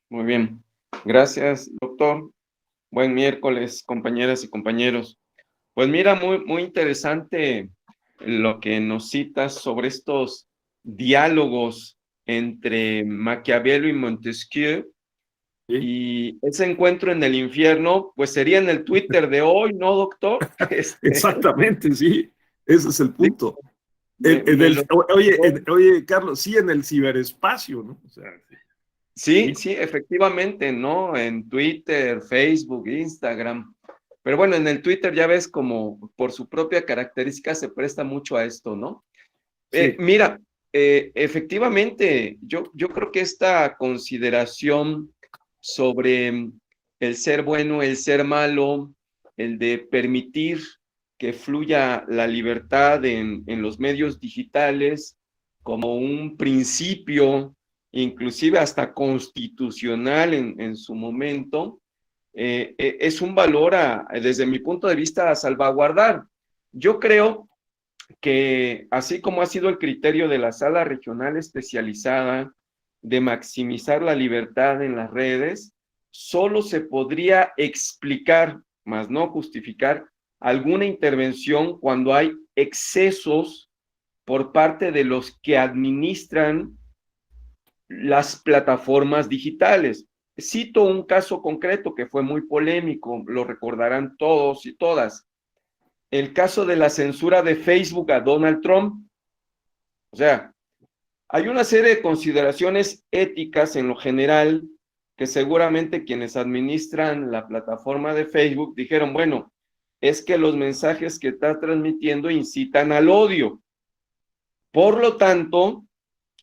Muy bien. Gracias, doctor. Buen miércoles, compañeras y compañeros. Pues mira, muy interesante lo que nos citas sobre estos diálogos entre Maquiavelo y Montesquieu. ¿Sí? Y ese encuentro en el infierno, pues sería en el Twitter de hoy, ¿no, doctor? Exactamente, sí, ese es el punto. Me lo... Oye, Carlos, sí, en el ciberespacio, ¿no? O sea, Sí, sí, efectivamente, ¿no? En Twitter, Facebook, Instagram. Pero bueno, en el Twitter ya ves como por su propia característica se presta mucho a esto, ¿no? sí. Mira, efectivamente, yo creo que esta consideración sobre el ser bueno, el ser malo, el de permitir que fluya la libertad en los medios digitales como un principio, inclusive hasta constitucional en su momento, es un valor desde mi punto de vista a salvaguardar. Yo creo que así como ha sido el criterio de la sala regional especializada de maximizar la libertad en las redes, solo se podría explicar, más no justificar, alguna intervención cuando hay excesos por parte de los que administran las plataformas digitales. Cito un caso concreto que fue muy polémico, lo recordarán todos y todas. El caso de la censura de Facebook a Donald Trump. O sea, hay una serie de consideraciones éticas en lo general que seguramente quienes administran la plataforma de Facebook dijeron, bueno, es que los mensajes que está transmitiendo incitan al odio. Por lo tanto,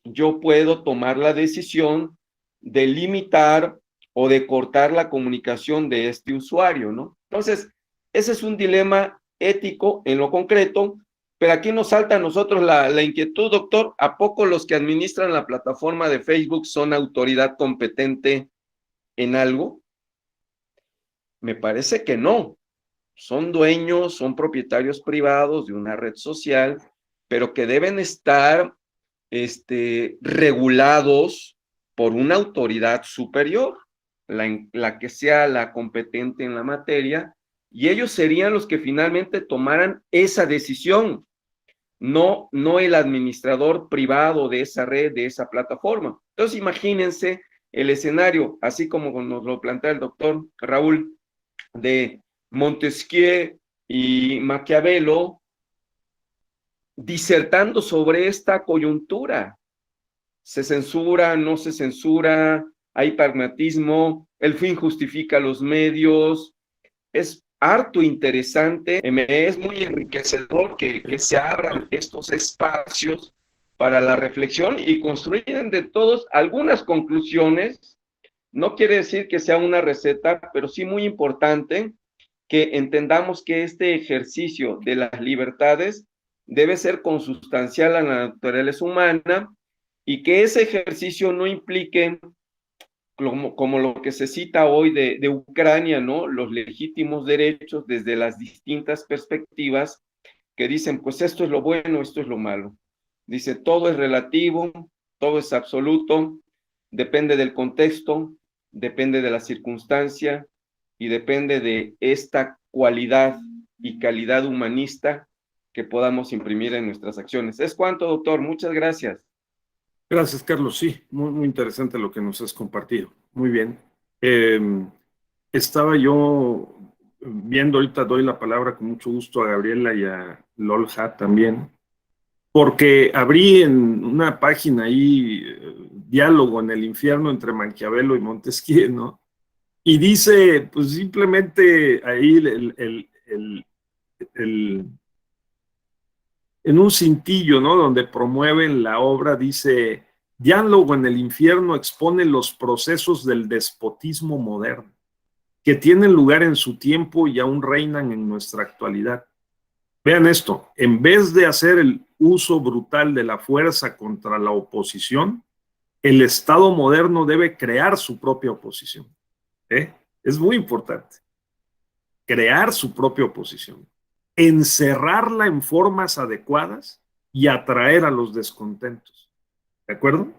yo puedo tomar la decisión de limitar o de cortar la comunicación de este usuario, ¿no? Entonces, ese es un dilema ético en lo concreto, pero aquí nos salta a nosotros la inquietud, doctor, ¿a poco los que administran la plataforma de Facebook son autoridad competente en algo? Me parece que no. Son dueños, son propietarios privados de una red social, pero que deben estar regulados por una autoridad superior, la que sea la competente en la materia, y ellos serían los que finalmente tomaran esa decisión, no el administrador privado de esa red, de esa plataforma. Entonces, imagínense el escenario, así como nos lo plantea el doctor Raúl, de Montesquieu y Maquiavelo, disertando sobre esta coyuntura. ¿Se censura, no se censura? ¿Hay pragmatismo? ¿El fin justifica los medios? Es harto interesante, es muy enriquecedor que se abran estos espacios para la reflexión y construir de todos algunas conclusiones. No quiere decir que sea una receta, pero sí muy importante que entendamos que este ejercicio de las libertades debe ser consustancial a la naturaleza humana y que ese ejercicio no implique, como lo que se cita hoy de Ucrania, ¿no? Los legítimos derechos desde las distintas perspectivas que dicen, pues esto es lo bueno, esto es lo malo. Dice, todo es relativo, todo es absoluto, depende del contexto, depende de la circunstancia y depende de esta cualidad y calidad humanista que podamos imprimir en nuestras acciones. Es cuanto, doctor. Muchas gracias. Gracias, Carlos. Sí, muy, muy interesante lo que nos has compartido. Muy bien. Estaba yo viendo, ahorita doy la palabra con mucho gusto a Gabriela y a Lolja también, porque abrí en una página ahí, diálogo en el infierno entre Maquiavelo y Montesquieu, ¿no? Y dice, pues simplemente ahí el en un cintillo, ¿no? Donde promueven la obra, dice, Diálogo en el infierno expone los procesos del despotismo moderno, que tienen lugar en su tiempo y aún reinan en nuestra actualidad. Vean esto, en vez de hacer el uso brutal de la fuerza contra la oposición, el Estado moderno debe crear su propia oposición. ¿Eh? Es muy importante. Crear su propia oposición, encerrarla en formas adecuadas y atraer a los descontentos. ¿De acuerdo?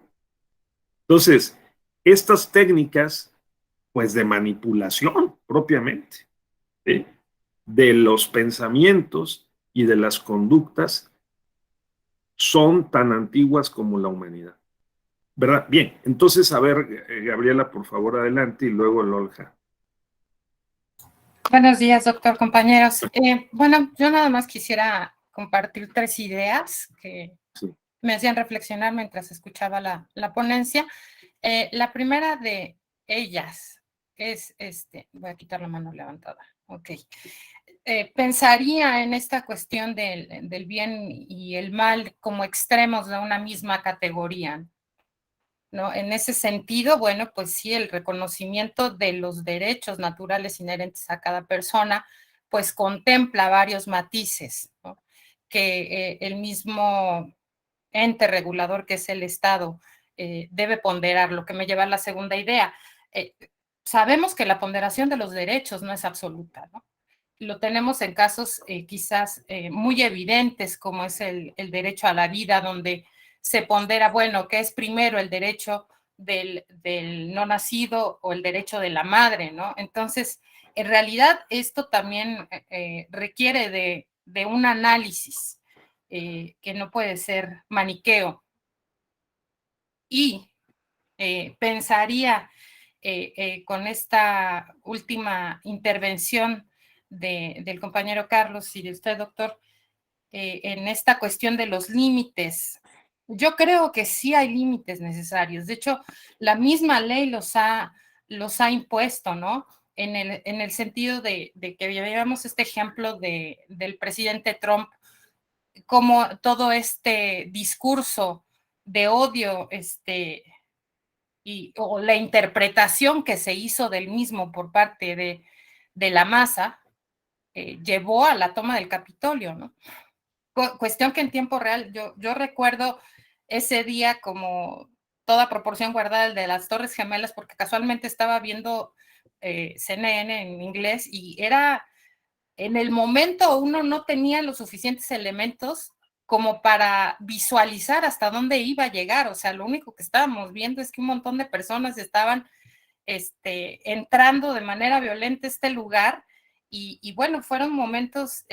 Entonces, estas técnicas, pues de manipulación propiamente, ¿sí? De los pensamientos y de las conductas, son tan antiguas como la humanidad. ¿Verdad? Bien, entonces, a ver, Gabriela, por favor, adelante y luego Lolja. Buenos días, doctor, compañeros. Bueno, yo nada más quisiera compartir 3 ideas que Sí. me hacían reflexionar mientras escuchaba la ponencia. La primera de ellas es, voy a quitar la mano levantada, ok. Pensaría en esta cuestión del bien y el mal como extremos de una misma categoría, ¿no? En ese sentido, bueno, pues sí, el reconocimiento de los derechos naturales inherentes a cada persona, pues contempla varios matices, ¿no? Que el mismo ente regulador que es el Estado debe ponderar, lo que me lleva a la segunda idea. Sabemos que la ponderación de los derechos no es absoluta, ¿no? Lo tenemos en casos quizás muy evidentes, como es el derecho a la vida, donde se pondera, bueno, ¿qué es primero, el derecho del no nacido o el derecho de la madre, ¿no? Entonces, en realidad, esto también requiere de un análisis que no puede ser maniqueo. Y pensaría con esta última intervención del compañero Carlos y de usted, doctor, en esta cuestión de los límites. Yo creo que sí hay límites necesarios. De hecho, la misma ley los ha impuesto, ¿no? En el sentido de que veamos este ejemplo del presidente Trump, como todo este discurso de odio, o la interpretación que se hizo del mismo por parte de la masa, llevó a la toma del Capitolio, ¿no? Cuestión que en tiempo real, yo recuerdo ese día como toda proporción guardada el de las Torres Gemelas, porque casualmente estaba viendo CNN en inglés y era, en el momento uno no tenía los suficientes elementos como para visualizar hasta dónde iba a llegar. O sea, lo único que estábamos viendo es que un montón de personas estaban entrando de manera violenta a este lugar y bueno, fueron momentos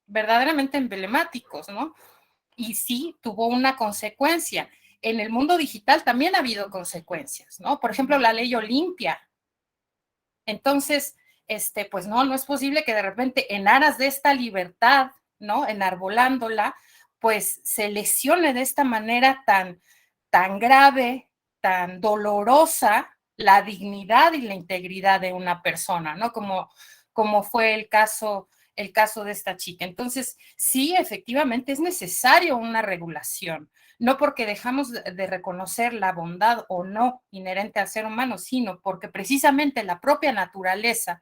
verdaderamente emblemáticos, ¿no? Y sí, tuvo una consecuencia. En el mundo digital también ha habido consecuencias, ¿no? Por ejemplo, la ley Olimpia. Entonces, pues no es posible que de repente en aras de esta libertad, ¿no? Enarbolándola, pues se lesione de esta manera tan grave, tan dolorosa la dignidad y la integridad de una persona, ¿no? Como fue el caso de esta chica. Entonces, sí, efectivamente es necesario una regulación, no porque dejamos de reconocer la bondad o no inherente al ser humano, sino porque precisamente la propia naturaleza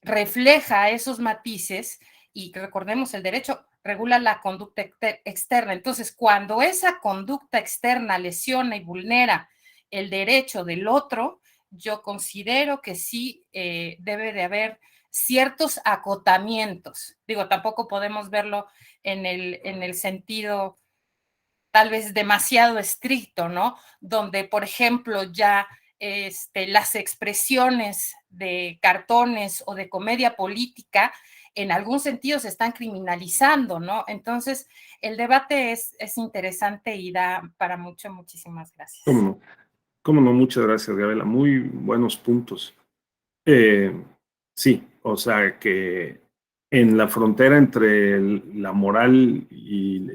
refleja esos matices, y recordemos, el derecho regula la conducta externa. Entonces, cuando esa conducta externa lesiona y vulnera el derecho del otro, yo considero que sí debe de haber ciertos acotamientos. Digo, tampoco podemos verlo en el sentido tal vez demasiado estricto, ¿no? Donde, por ejemplo, ya las expresiones de cartones o de comedia política en algún sentido se están criminalizando, ¿no? Entonces, el debate es interesante y da para mucho. Muchísimas gracias. ¿Cómo no? ¿Cómo no? Muchas gracias, Gabriela. Muy buenos puntos. Sí, o sea que en la frontera entre la moral y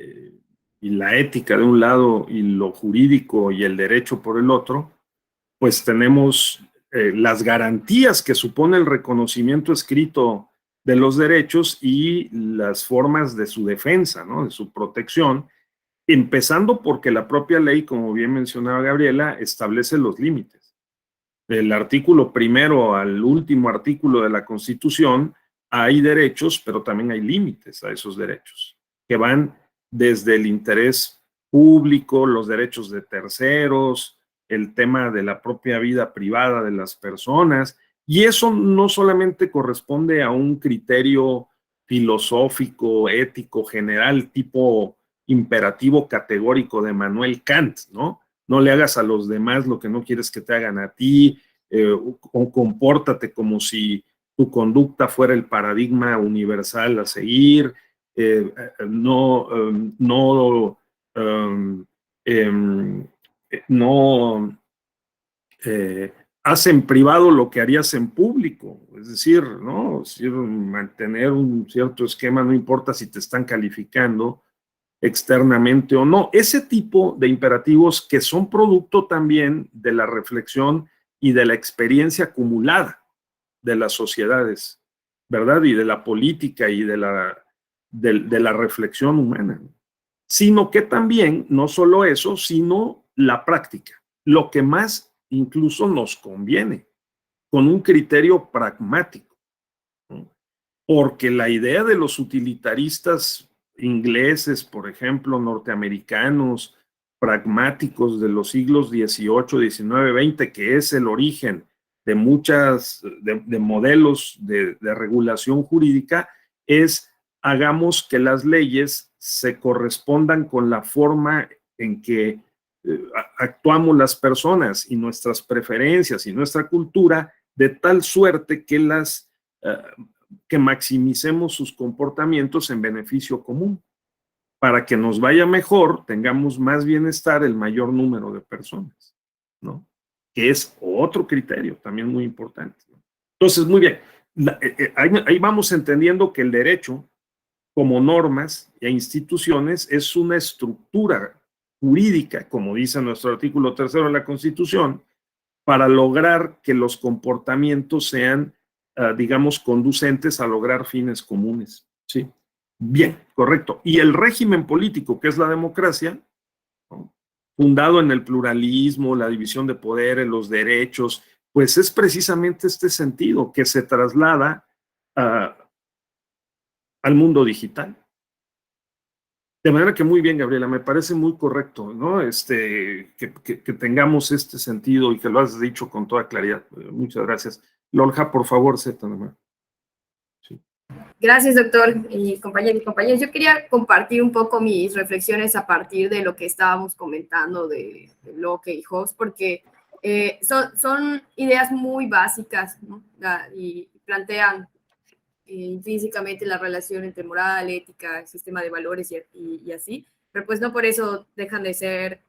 la ética de un lado y lo jurídico y el derecho por el otro, pues tenemos las garantías que supone el reconocimiento escrito de los derechos y las formas de su defensa, ¿no? De su protección, empezando porque la propia ley, como bien mencionaba Gabriela, establece los límites. Del artículo primero al último artículo de la Constitución hay derechos, pero también hay límites a esos derechos, que van desde el interés público, los derechos de terceros, el tema de la propia vida privada de las personas, y eso no solamente corresponde a un criterio filosófico, ético, general, tipo imperativo categórico de Manuel Kant, ¿no? No le hagas a los demás lo que no quieres que te hagan a ti, o compórtate como si tu conducta fuera el paradigma universal a seguir, no, no, no haz en privado lo que harías en público, es decir, ¿no? Mantener un cierto esquema, no importa si te están calificando externamente o no. Ese tipo de imperativos que son producto también de la reflexión y de la experiencia acumulada de las sociedades, ¿verdad? Y de la política y de la reflexión humana. Sino que también, no solo eso, sino la práctica, lo que más incluso nos conviene, con un criterio pragmático, ¿no? Porque la idea de los utilitaristas ingleses, por ejemplo, norteamericanos, pragmáticos de los siglos XVIII, XIX, XX, que es el origen de muchas, de modelos de regulación jurídica, es hagamos que las leyes se correspondan con la forma en que actuamos las personas y nuestras preferencias y nuestra cultura, de tal suerte que que maximicemos sus comportamientos en beneficio común. Para que nos vaya mejor, tengamos más bienestar el mayor número de personas, ¿no? Que es otro criterio también muy importante, ¿no? Entonces, muy bien, ahí vamos entendiendo que el derecho, como normas e instituciones, es una estructura jurídica, como dice nuestro artículo 3 de la Constitución, para lograr que los comportamientos sean, digamos, conducentes a lograr fines comunes, ¿sí? Bien, correcto. Y el régimen político, que es la democracia, ¿no? Fundado en el pluralismo, la división de poderes, los derechos, pues es precisamente este sentido que se traslada al mundo digital. De manera que muy bien, Gabriela, me parece muy correcto, ¿no? Que tengamos este sentido y que lo has dicho con toda claridad. Muchas gracias. Lorja, por favor, sí. Gracias, doctor, y compañeros y compañeras. Yo quería compartir un poco mis reflexiones a partir de lo que estábamos comentando de Locke y Hobbes, porque son ideas muy básicas, ¿no? Y plantean intrínsecamente la relación entre moral, ética, sistema de valores y así, pero pues no por eso dejan de ser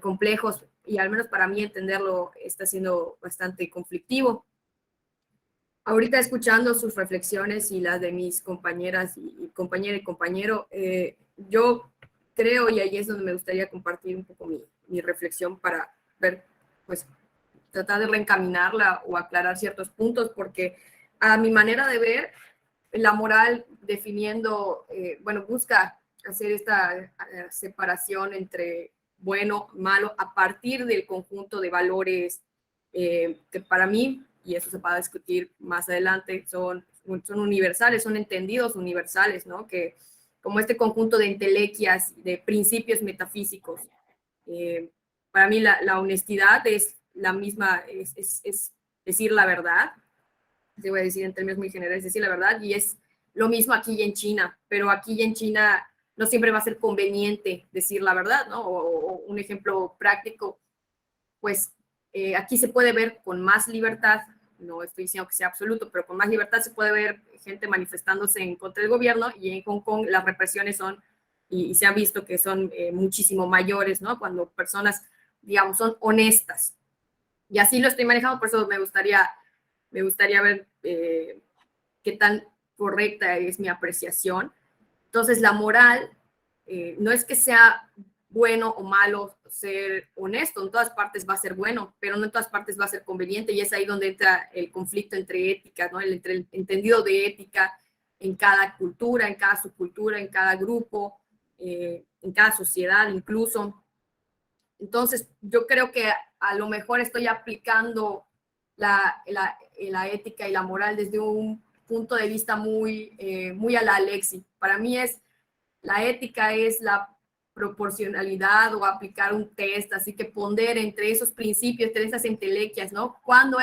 complejos, y al menos para mí entenderlo está siendo bastante conflictivo. Ahorita escuchando sus reflexiones y las de mis compañeras y compañero, yo creo, y ahí es donde me gustaría compartir un poco mi reflexión para ver, pues, tratar de reencaminarla o aclarar ciertos puntos, porque a mi manera de ver, la moral definiendo, busca hacer esta separación entre bueno, malo, a partir del conjunto de valores que para mí y eso se va a discutir más adelante, son universales, son entendidos universales, ¿no? Que como este conjunto de entelequias, de principios metafísicos. Para mí la honestidad es la misma, es decir la verdad, te voy a decir en términos muy generales, decir la verdad, y es lo mismo aquí y en China, pero aquí y en China no siempre va a ser conveniente decir la verdad, ¿no? O un ejemplo práctico, pues aquí se puede ver con más libertad, no estoy diciendo que sea absoluto, pero con más libertad se puede ver gente manifestándose en contra del gobierno, y en Hong Kong las represiones son, y se ha visto que son muchísimo mayores, ¿no? Cuando personas, digamos, son honestas. Y así lo estoy manejando, por eso me gustaría ver qué tan correcta es mi apreciación. Entonces, la moral no es que sea bueno o malo ser honesto, en todas partes va a ser bueno, pero no en todas partes va a ser conveniente, y es ahí donde entra el conflicto entre éticas, ¿no? Entre el entendido de ética en cada cultura, en cada subcultura, en cada grupo, en cada sociedad incluso. Entonces, yo creo que a lo mejor estoy aplicando la ética y la moral desde un punto de vista muy a la Alexi. Para mí la ética es la proporcionalidad o aplicar un test, así que ponder entre esos principios, entre esas entelequias, ¿no? ¿Cuándo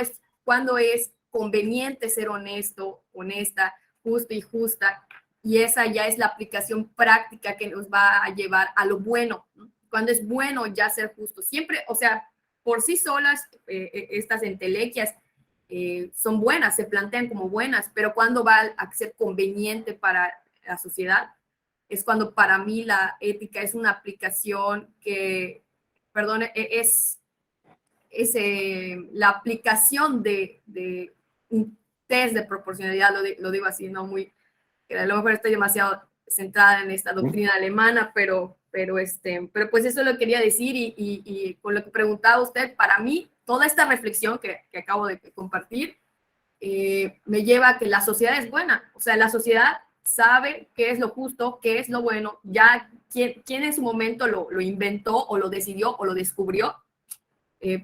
es conveniente ser honesto, honesta, justo y justa? Y esa ya es la aplicación práctica que nos va a llevar a lo bueno, ¿no? Cuando es bueno ya ser justo. Siempre, o sea, por sí solas, estas entelequias son buenas, se plantean como buenas, pero cuando va a ser conveniente para la sociedad, es cuando para mí la ética es una aplicación que, perdón, es la aplicación de un test de proporcionalidad, lo digo así, no muy, que a lo mejor estoy demasiado centrada en esta doctrina alemana, pero pues eso lo quería decir, y con lo que preguntaba usted, para mí, toda esta reflexión que acabo de compartir me lleva a que la sociedad es buena, o sea, la sociedad sabe qué es lo justo, qué es lo bueno, ya quién en su momento lo inventó o lo decidió o lo descubrió,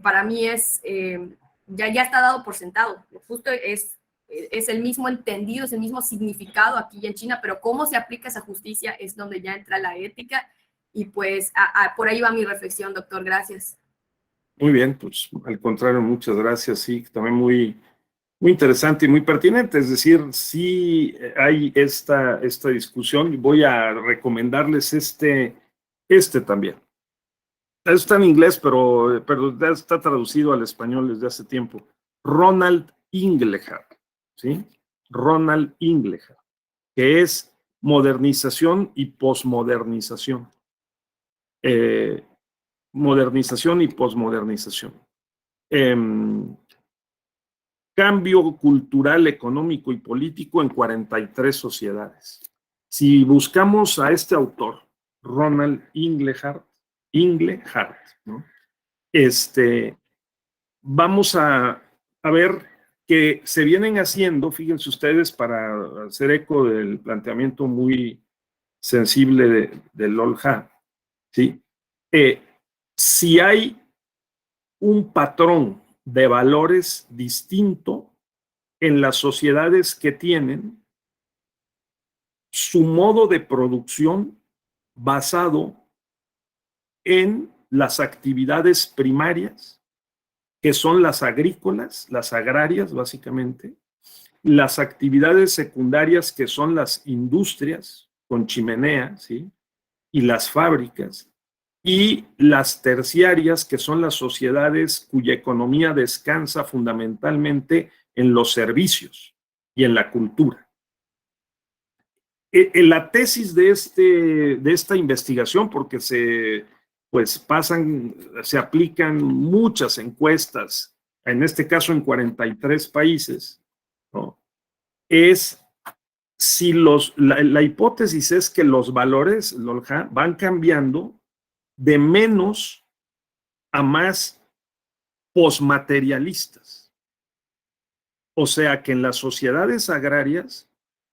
para mí ya está dado por sentado. Lo justo es el mismo entendido, es el mismo significado aquí y en China, pero cómo se aplica esa justicia es donde ya entra la ética, y pues por ahí va mi reflexión, doctor. Gracias. Muy bien, pues al contrario, muchas gracias. Sí, también muy interesante y muy pertinente. Es decir, sí hay esta discusión, y voy a recomendarles este también. Está en inglés, pero ya está traducido al español desde hace tiempo. Ronald Inglehart, ¿sí? Ronald Inglehart, que es modernización y posmodernización. Modernización y posmodernización. Cambio cultural, económico y político en 43 sociedades. Si buscamos a este autor, Ronald Inglehart, ¿no? Vamos a ver que se vienen haciendo, fíjense ustedes, para hacer eco del planteamiento muy sensible de Lolja, ¿sí? Si hay un patrón de valores distinto en las sociedades que tienen su modo de producción basado en las actividades primarias, que son las agrícolas, las agrarias básicamente, las actividades secundarias, que son las industrias con chimenea, ¿sí? Y las fábricas, y las terciarias, que son las sociedades cuya economía descansa fundamentalmente en los servicios y en la cultura. La tesis de esta investigación, porque se aplican muchas encuestas, en este caso en 43 países, ¿no? Es si la hipótesis es que los valores, Lolja, van cambiando de menos a más posmaterialistas. O sea que en las sociedades agrarias,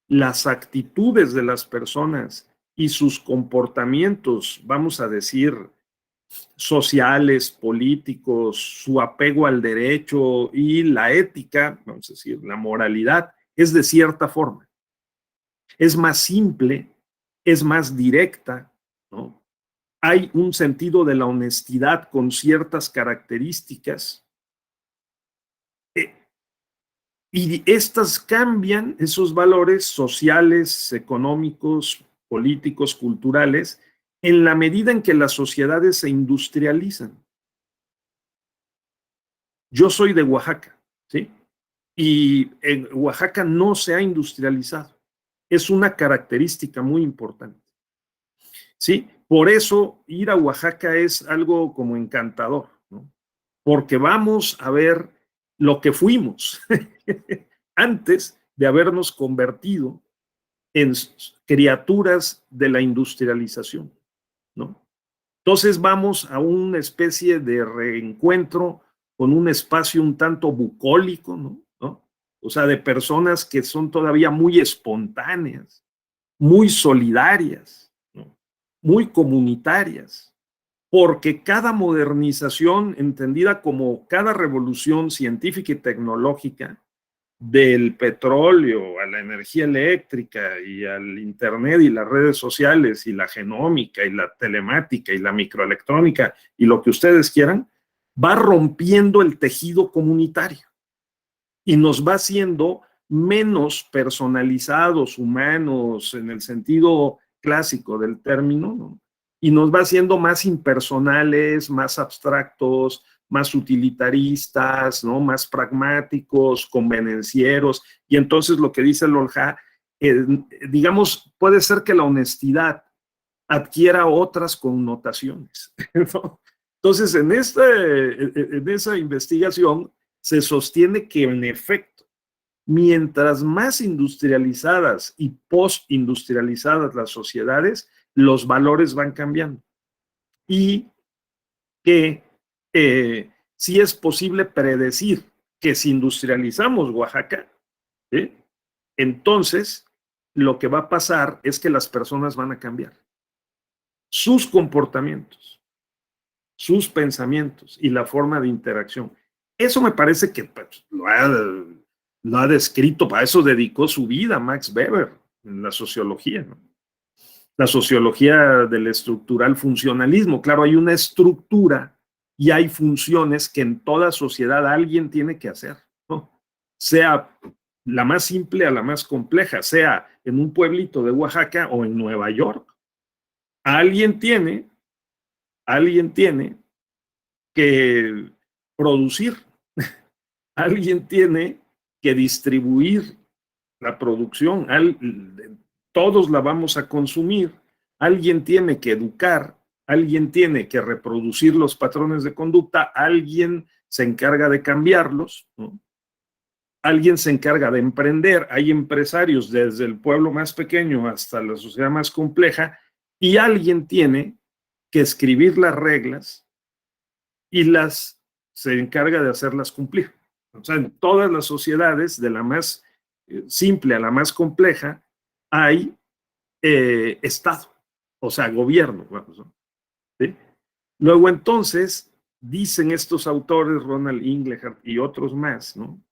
las actitudes de las personas y sus comportamientos, vamos a decir, sociales, políticos, su apego al derecho y la ética, vamos a decir, la moralidad, es de cierta forma. Es más simple, es más directa, ¿no? Hay un sentido de la honestidad con ciertas características. Y estas cambian, esos valores sociales, económicos, políticos, culturales, en la medida en que las sociedades se industrializan. Yo soy de Oaxaca, ¿sí? Y en Oaxaca no se ha industrializado. Es una característica muy importante, ¿sí? Por eso ir a Oaxaca es algo como encantador, ¿no? Porque vamos a ver lo que fuimos antes de habernos convertido en criaturas de la industrialización, ¿no? Entonces vamos a una especie de reencuentro con un espacio un tanto bucólico, ¿no? O sea, de personas que son todavía muy espontáneas, muy solidarias, ¿no? Muy comunitarias, porque cada modernización, entendida como cada revolución científica y tecnológica, del petróleo a la energía eléctrica y al internet y las redes sociales y la genómica y la telemática y la microelectrónica y lo que ustedes quieran, va rompiendo el tejido comunitario y nos va haciendo menos personalizados, humanos, en el sentido clásico del término, ¿no? Y nos va haciendo más impersonales, más abstractos, más utilitaristas, ¿no? Más pragmáticos, convenencieros. Y entonces lo que dice Lorja, digamos, puede ser que la honestidad adquiera otras connotaciones, ¿no? Entonces, en esa investigación se sostiene que, en efecto, mientras más industrializadas y postindustrializadas las sociedades, los valores van cambiando. Y que sí es posible predecir que si industrializamos Oaxaca, ¿sí?, entonces lo que va a pasar es que las personas van a cambiar sus comportamientos, sus pensamientos y la forma de interacción. Eso me parece que pues, lo ha descrito, para eso dedicó su vida Max Weber en la sociología, ¿no? La sociología del estructural funcionalismo. Claro, hay una estructura y hay funciones que en toda sociedad alguien tiene que hacer, ¿no? Sea la más simple a la más compleja, sea en un pueblito de Oaxaca o en Nueva York. Alguien tiene que producir, alguien tiene que distribuir la producción, todos la vamos a consumir, alguien tiene que educar, alguien tiene que reproducir los patrones de conducta, alguien se encarga de cambiarlos, ¿no? Alguien se encarga de emprender, hay empresarios desde el pueblo más pequeño hasta la sociedad más compleja, y alguien tiene que escribir las reglas y se encarga de hacerlas cumplir. O sea, en todas las sociedades, de la más simple a la más compleja, hay Estado, o sea, gobierno. ¿Sí? Luego entonces, dicen estos autores, Ronald Inglehart y otros más, ¿no?,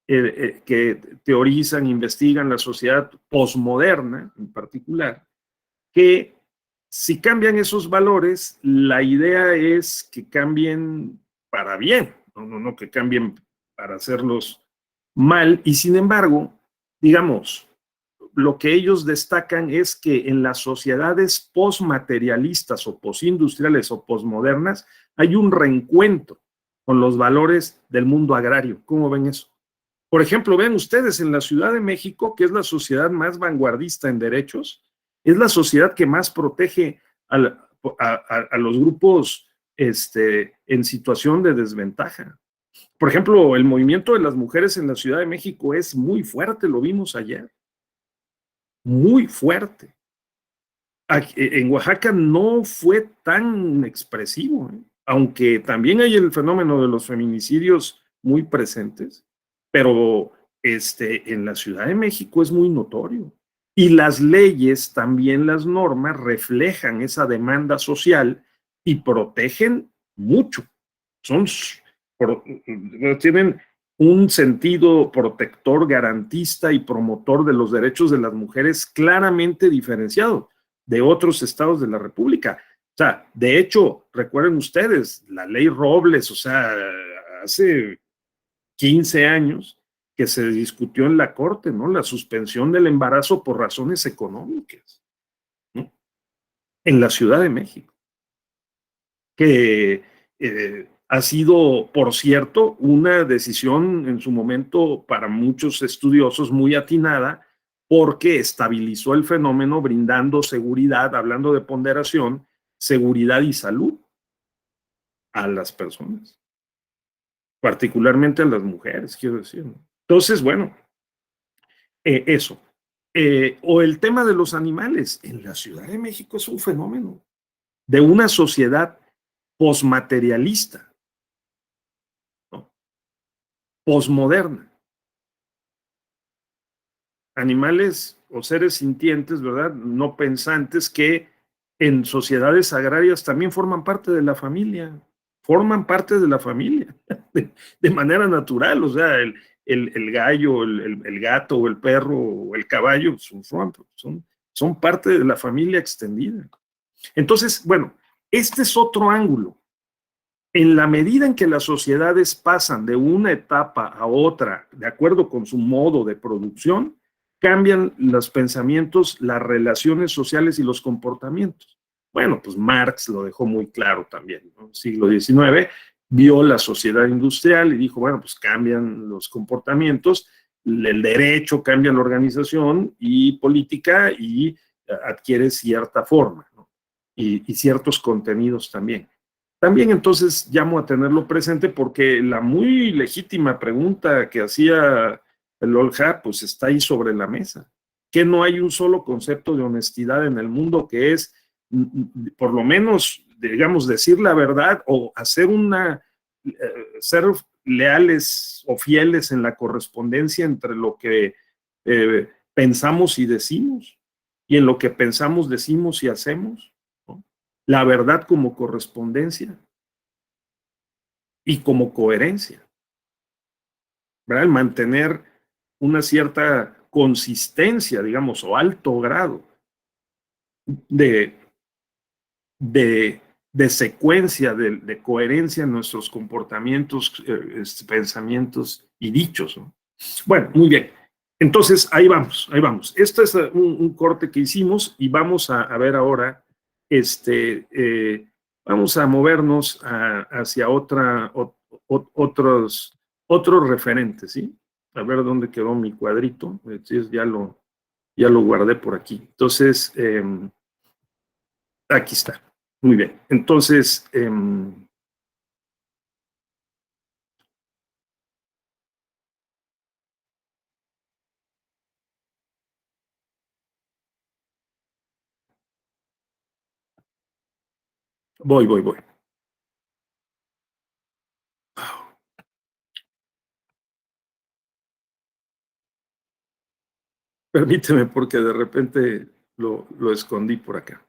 que teorizan, investigan la sociedad posmoderna en particular, que si cambian esos valores, la idea es que cambien para bien, no que cambien para hacerlos mal. Y sin embargo, digamos, lo que ellos destacan es que en las sociedades postmaterialistas o postindustriales o posmodernas hay un reencuentro con los valores del mundo agrario. ¿Cómo ven eso? Por ejemplo, ven ustedes en la Ciudad de México, que es la sociedad más vanguardista en derechos, es la sociedad que más protege a los grupos en situación de desventaja. Por ejemplo, el movimiento de las mujeres en la Ciudad de México es muy fuerte, lo vimos ayer. Muy fuerte. En Oaxaca no fue tan expresivo, ¿eh? Aunque también hay el fenómeno de los feminicidios muy presentes, pero en la Ciudad de México es muy notorio. Y las leyes, también las normas, reflejan esa demanda social y protegen mucho. Tienen un sentido protector, garantista y promotor de los derechos de las mujeres claramente diferenciado de otros estados de la República. O sea, de hecho, recuerden ustedes, la ley Robles, o sea, hace 15 años que se discutió en la Corte, ¿no? La suspensión del embarazo por razones económicas, ¿no? En la Ciudad de México, que ha sido, por cierto, una decisión en su momento para muchos estudiosos muy atinada, porque estabilizó el fenómeno brindando seguridad, hablando de ponderación, seguridad y salud a las personas, particularmente a las mujeres, quiero decir, ¿no? Entonces, bueno, eso. O el tema de los animales. En la Ciudad de México es un fenómeno de una sociedad posmaterialista, ¿no? Posmoderna. Animales o seres sintientes, ¿verdad? No pensantes, que en sociedades agrarias también forman parte de la familia, de manera natural. O sea, el gallo, el gato o el perro o el caballo son parte de la familia extendida. Entonces, bueno, este es otro ángulo. En la medida en que las sociedades pasan de una etapa a otra, de acuerdo con su modo de producción, cambian los pensamientos, las relaciones sociales y los comportamientos. Bueno, pues Marx lo dejó muy claro también, ¿no? Siglo XIX, vio la sociedad industrial y dijo, bueno, pues cambian los comportamientos, el derecho cambia la organización y política y adquiere cierta forma, ¿no? Y ciertos contenidos también. También entonces llamo a tenerlo presente porque la muy legítima pregunta que hacía el Olja, pues está ahí sobre la mesa. Que no hay un solo concepto de honestidad en el mundo, que es, por lo menos, digamos, decir la verdad o hacer ser leales o fieles en la correspondencia entre lo que pensamos y decimos, y en lo que pensamos, decimos y hacemos, ¿no? La verdad como correspondencia y como coherencia, ¿verdad? El mantener una cierta consistencia, digamos, o alto grado de, de secuencia, de coherencia en nuestros comportamientos, pensamientos y dichos, ¿no? Bueno, muy bien. Entonces, ahí vamos, ahí vamos. Este es un corte que hicimos y vamos a ver ahora, vamos a movernos hacia otros referentes, ¿sí? A ver dónde quedó mi cuadrito. Entonces, ya lo guardé por aquí. Entonces, aquí está. Muy bien. Entonces, voy. Permíteme porque de repente lo escondí por acá.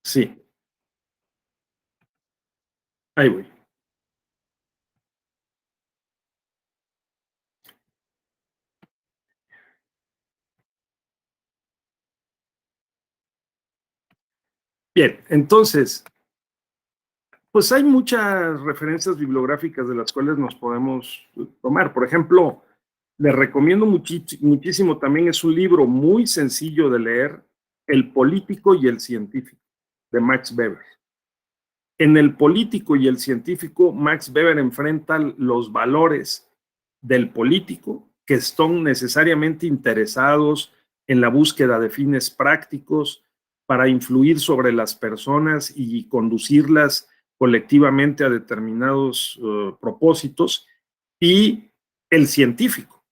Sí, ahí voy. Bien, entonces, pues hay muchas referencias bibliográficas de las cuales nos podemos tomar. Por ejemplo, les recomiendo muchísimo también, es un libro muy sencillo de leer, El político y el científico, de Max Weber. En El político y el científico, Max Weber enfrenta los valores del político, que están necesariamente interesados en la búsqueda de fines prácticos para influir sobre las personas y conducirlas colectivamente a determinados propósitos, y el científico,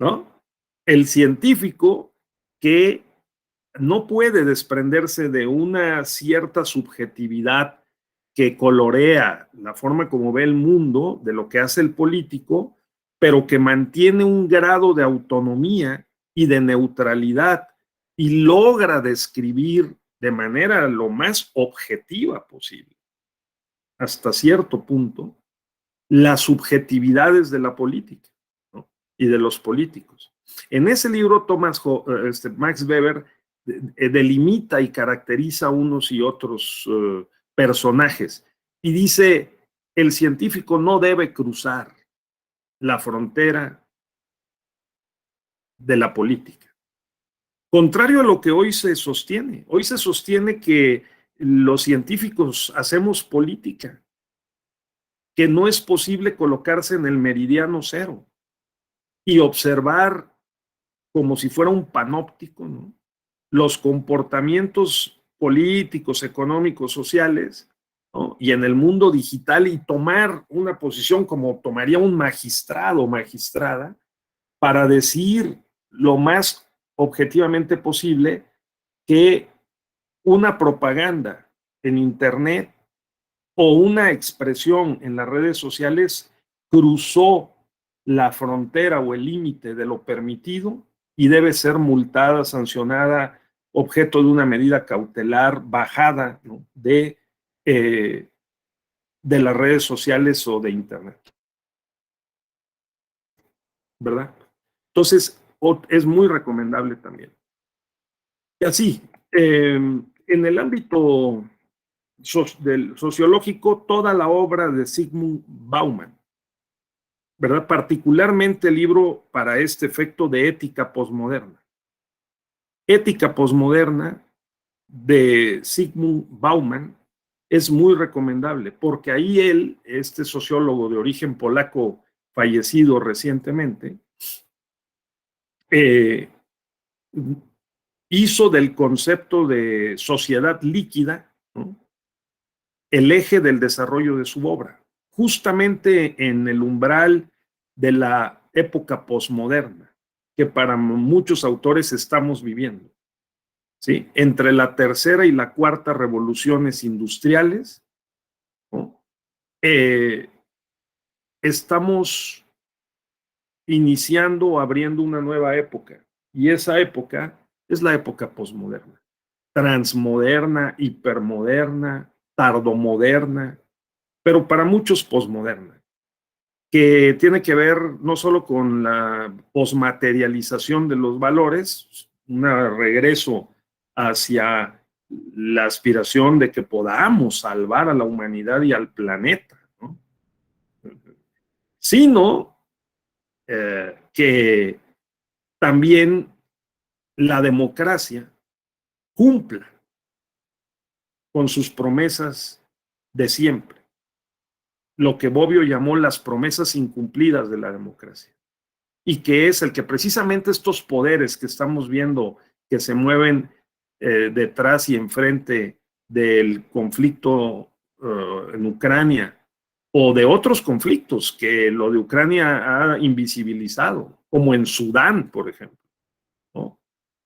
¿no? El científico que no puede desprenderse de una cierta subjetividad que colorea la forma como ve el mundo, de lo que hace el político, pero que mantiene un grado de autonomía y de neutralidad, y logra describir de manera lo más objetiva posible, hasta cierto punto, las subjetividades de la política, ¿no? Y de los políticos. En ese libro, Max Weber delimita y caracteriza unos y otros personajes y dice: el científico no debe cruzar la frontera de la política. Contrario a lo que hoy se sostiene que los científicos hacemos política, que no es posible colocarse en el meridiano cero y observar como si fuera un panóptico, ¿no?, los comportamientos políticos, económicos, sociales, ¿no?, y en el mundo digital, y tomar una posición como tomaría un magistrado o magistrada para decir lo más objetivamente posible que una propaganda en Internet o una expresión en las redes sociales cruzó la frontera o el límite de lo permitido y debe ser multada, sancionada, objeto de una medida cautelar, bajada, ¿no?, de las redes sociales o de Internet. ¿Verdad? Entonces, es muy recomendable también. Y así, en el ámbito del sociológico, toda la obra de Zygmunt Bauman, ¿verdad? Particularmente el libro para este efecto de Ética Postmoderna. Ética Postmoderna de Zygmunt Bauman es muy recomendable, porque ahí él, este sociólogo de origen polaco fallecido recientemente, hizo del concepto de sociedad líquida, ¿no?, el eje del desarrollo de su obra, justamente en el umbral de la época posmoderna, que para muchos autores estamos viviendo, ¿sí? Entre la tercera y la cuarta revoluciones industriales, ¿no?, estamos iniciando o abriendo una nueva época, y esa época es la época posmoderna, transmoderna, hipermoderna, tardomoderna, pero para muchos posmoderna, que tiene que ver no solo con la posmaterialización de los valores, un regreso hacia la aspiración de que podamos salvar a la humanidad y al planeta, ¿no?, sino que también la democracia cumpla con sus promesas de siempre, lo que Bobbio llamó las promesas incumplidas de la democracia, y que es el que precisamente estos poderes que estamos viendo que se mueven detrás y enfrente del conflicto en Ucrania, o de otros conflictos que lo de Ucrania ha invisibilizado, como en Sudán, por ejemplo, ¿no?,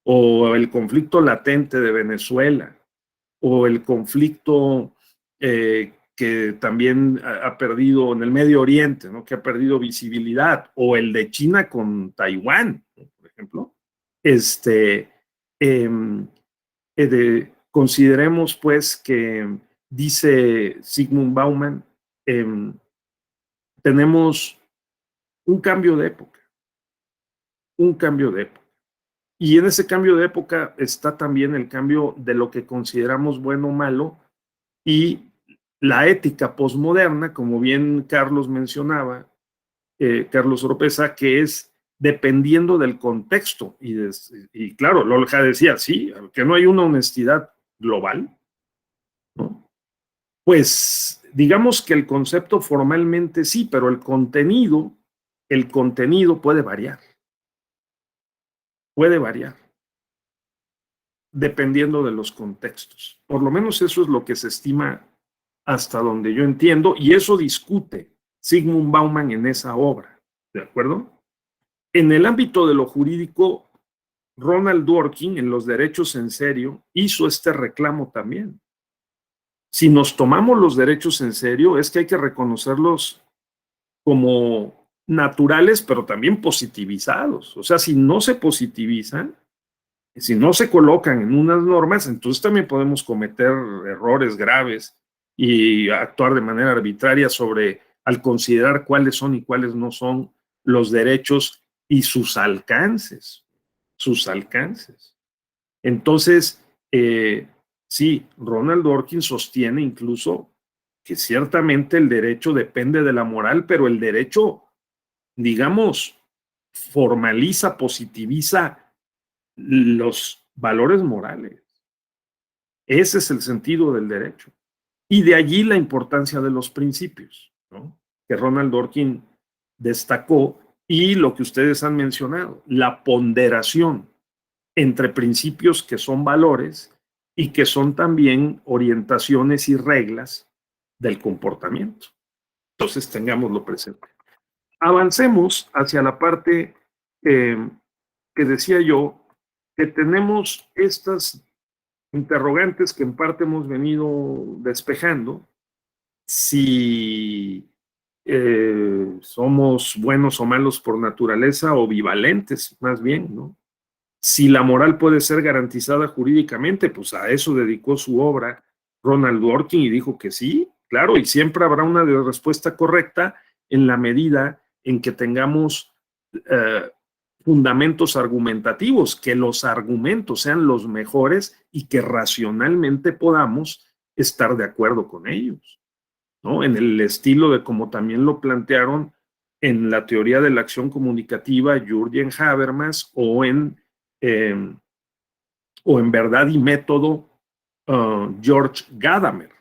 o el conflicto latente de Venezuela, o el conflicto que también ha perdido en el Medio Oriente, ¿no?, que ha perdido visibilidad, o el de China con Taiwán, ¿no?, por ejemplo. Consideremos pues que, dice Zygmunt Bauman, tenemos un cambio de época, y en ese cambio de época está también el cambio de lo que consideramos bueno o malo, y la ética posmoderna, como bien Carlos mencionaba, Carlos Oropesa, que es dependiendo del contexto, y claro, Lolja decía, sí, que no hay una honestidad global, ¿no? Pues digamos que el concepto formalmente sí, pero el contenido puede variar, dependiendo de los contextos. Por lo menos eso es lo que se estima hasta donde yo entiendo, y eso discute Zygmunt Bauman en esa obra, ¿de acuerdo? En el ámbito de lo jurídico, Ronald Dworkin, en Los derechos en serio, hizo este reclamo también. Si nos tomamos los derechos en serio, es que hay que reconocerlos como naturales, pero también positivizados. O sea, si no se positivizan, si no se colocan en unas normas, entonces también podemos cometer errores graves y actuar de manera arbitraria al considerar cuáles son y cuáles no son los derechos y sus alcances. Entonces, sí, Ronald Dworkin sostiene incluso que ciertamente el derecho depende de la moral, pero el derecho, digamos, formaliza, positiviza los valores morales. Ese es el sentido del derecho. Y de allí la importancia de los principios, ¿no?, que Ronald Dworkin destacó, y lo que ustedes han mencionado, la ponderación entre principios que son valores y que son también orientaciones y reglas del comportamiento. Entonces, tengámoslo presente. Avancemos hacia la parte que decía yo, que tenemos estas interrogantes que en parte hemos venido despejando, si somos buenos o malos por naturaleza, o bivalentes más bien, ¿no? Si la moral puede ser garantizada jurídicamente, pues a eso dedicó su obra Ronald Dworkin y dijo que sí, claro, y siempre habrá una respuesta correcta en la medida en que tengamos fundamentos argumentativos, que los argumentos sean los mejores y que racionalmente podamos estar de acuerdo con ellos, ¿no? En el estilo de como también lo plantearon en la teoría de la acción comunicativa Jürgen Habermas o en Verdad y Método George Gadamer,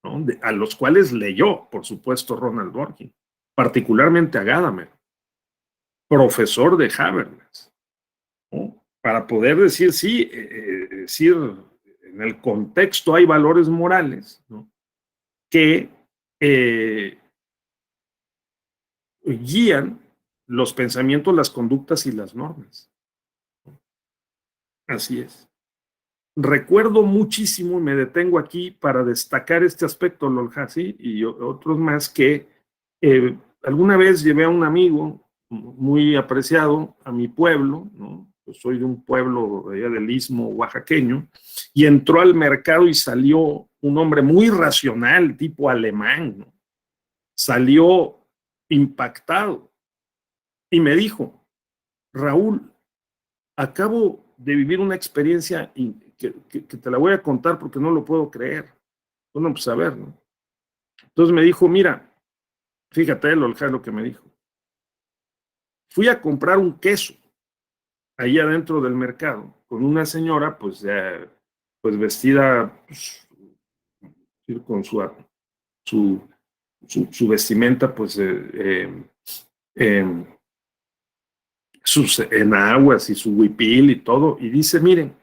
¿no?, a los cuales leyó, por supuesto, Ronald Dworkin, particularmente a Gadamer, profesor de Habermas, ¿no?, para poder decir, sí, decir, en el contexto hay valores morales, ¿no?, que guían los pensamientos, las conductas y las normas. Así es. Recuerdo muchísimo, y me detengo aquí para destacar este aspecto, Lolhasi, y otros más, que alguna vez llevé a un amigo muy apreciado a mi pueblo, ¿no? Pues soy de un pueblo allá del Istmo oaxaqueño, y entró al mercado y salió un hombre muy racional, tipo alemán, ¿no? Salió impactado y me dijo: Raúl, acabo de vivir una experiencia que te la voy a contar porque no lo puedo creer. Bueno, pues a ver, ¿no? Entonces me dijo: mira, fíjate lo que me dijo. Fui a comprar un queso ahí adentro del mercado con una señora, pues vestida, pues, con su vestimenta, pues sus enaguas y su huipil y todo, y dice: miren,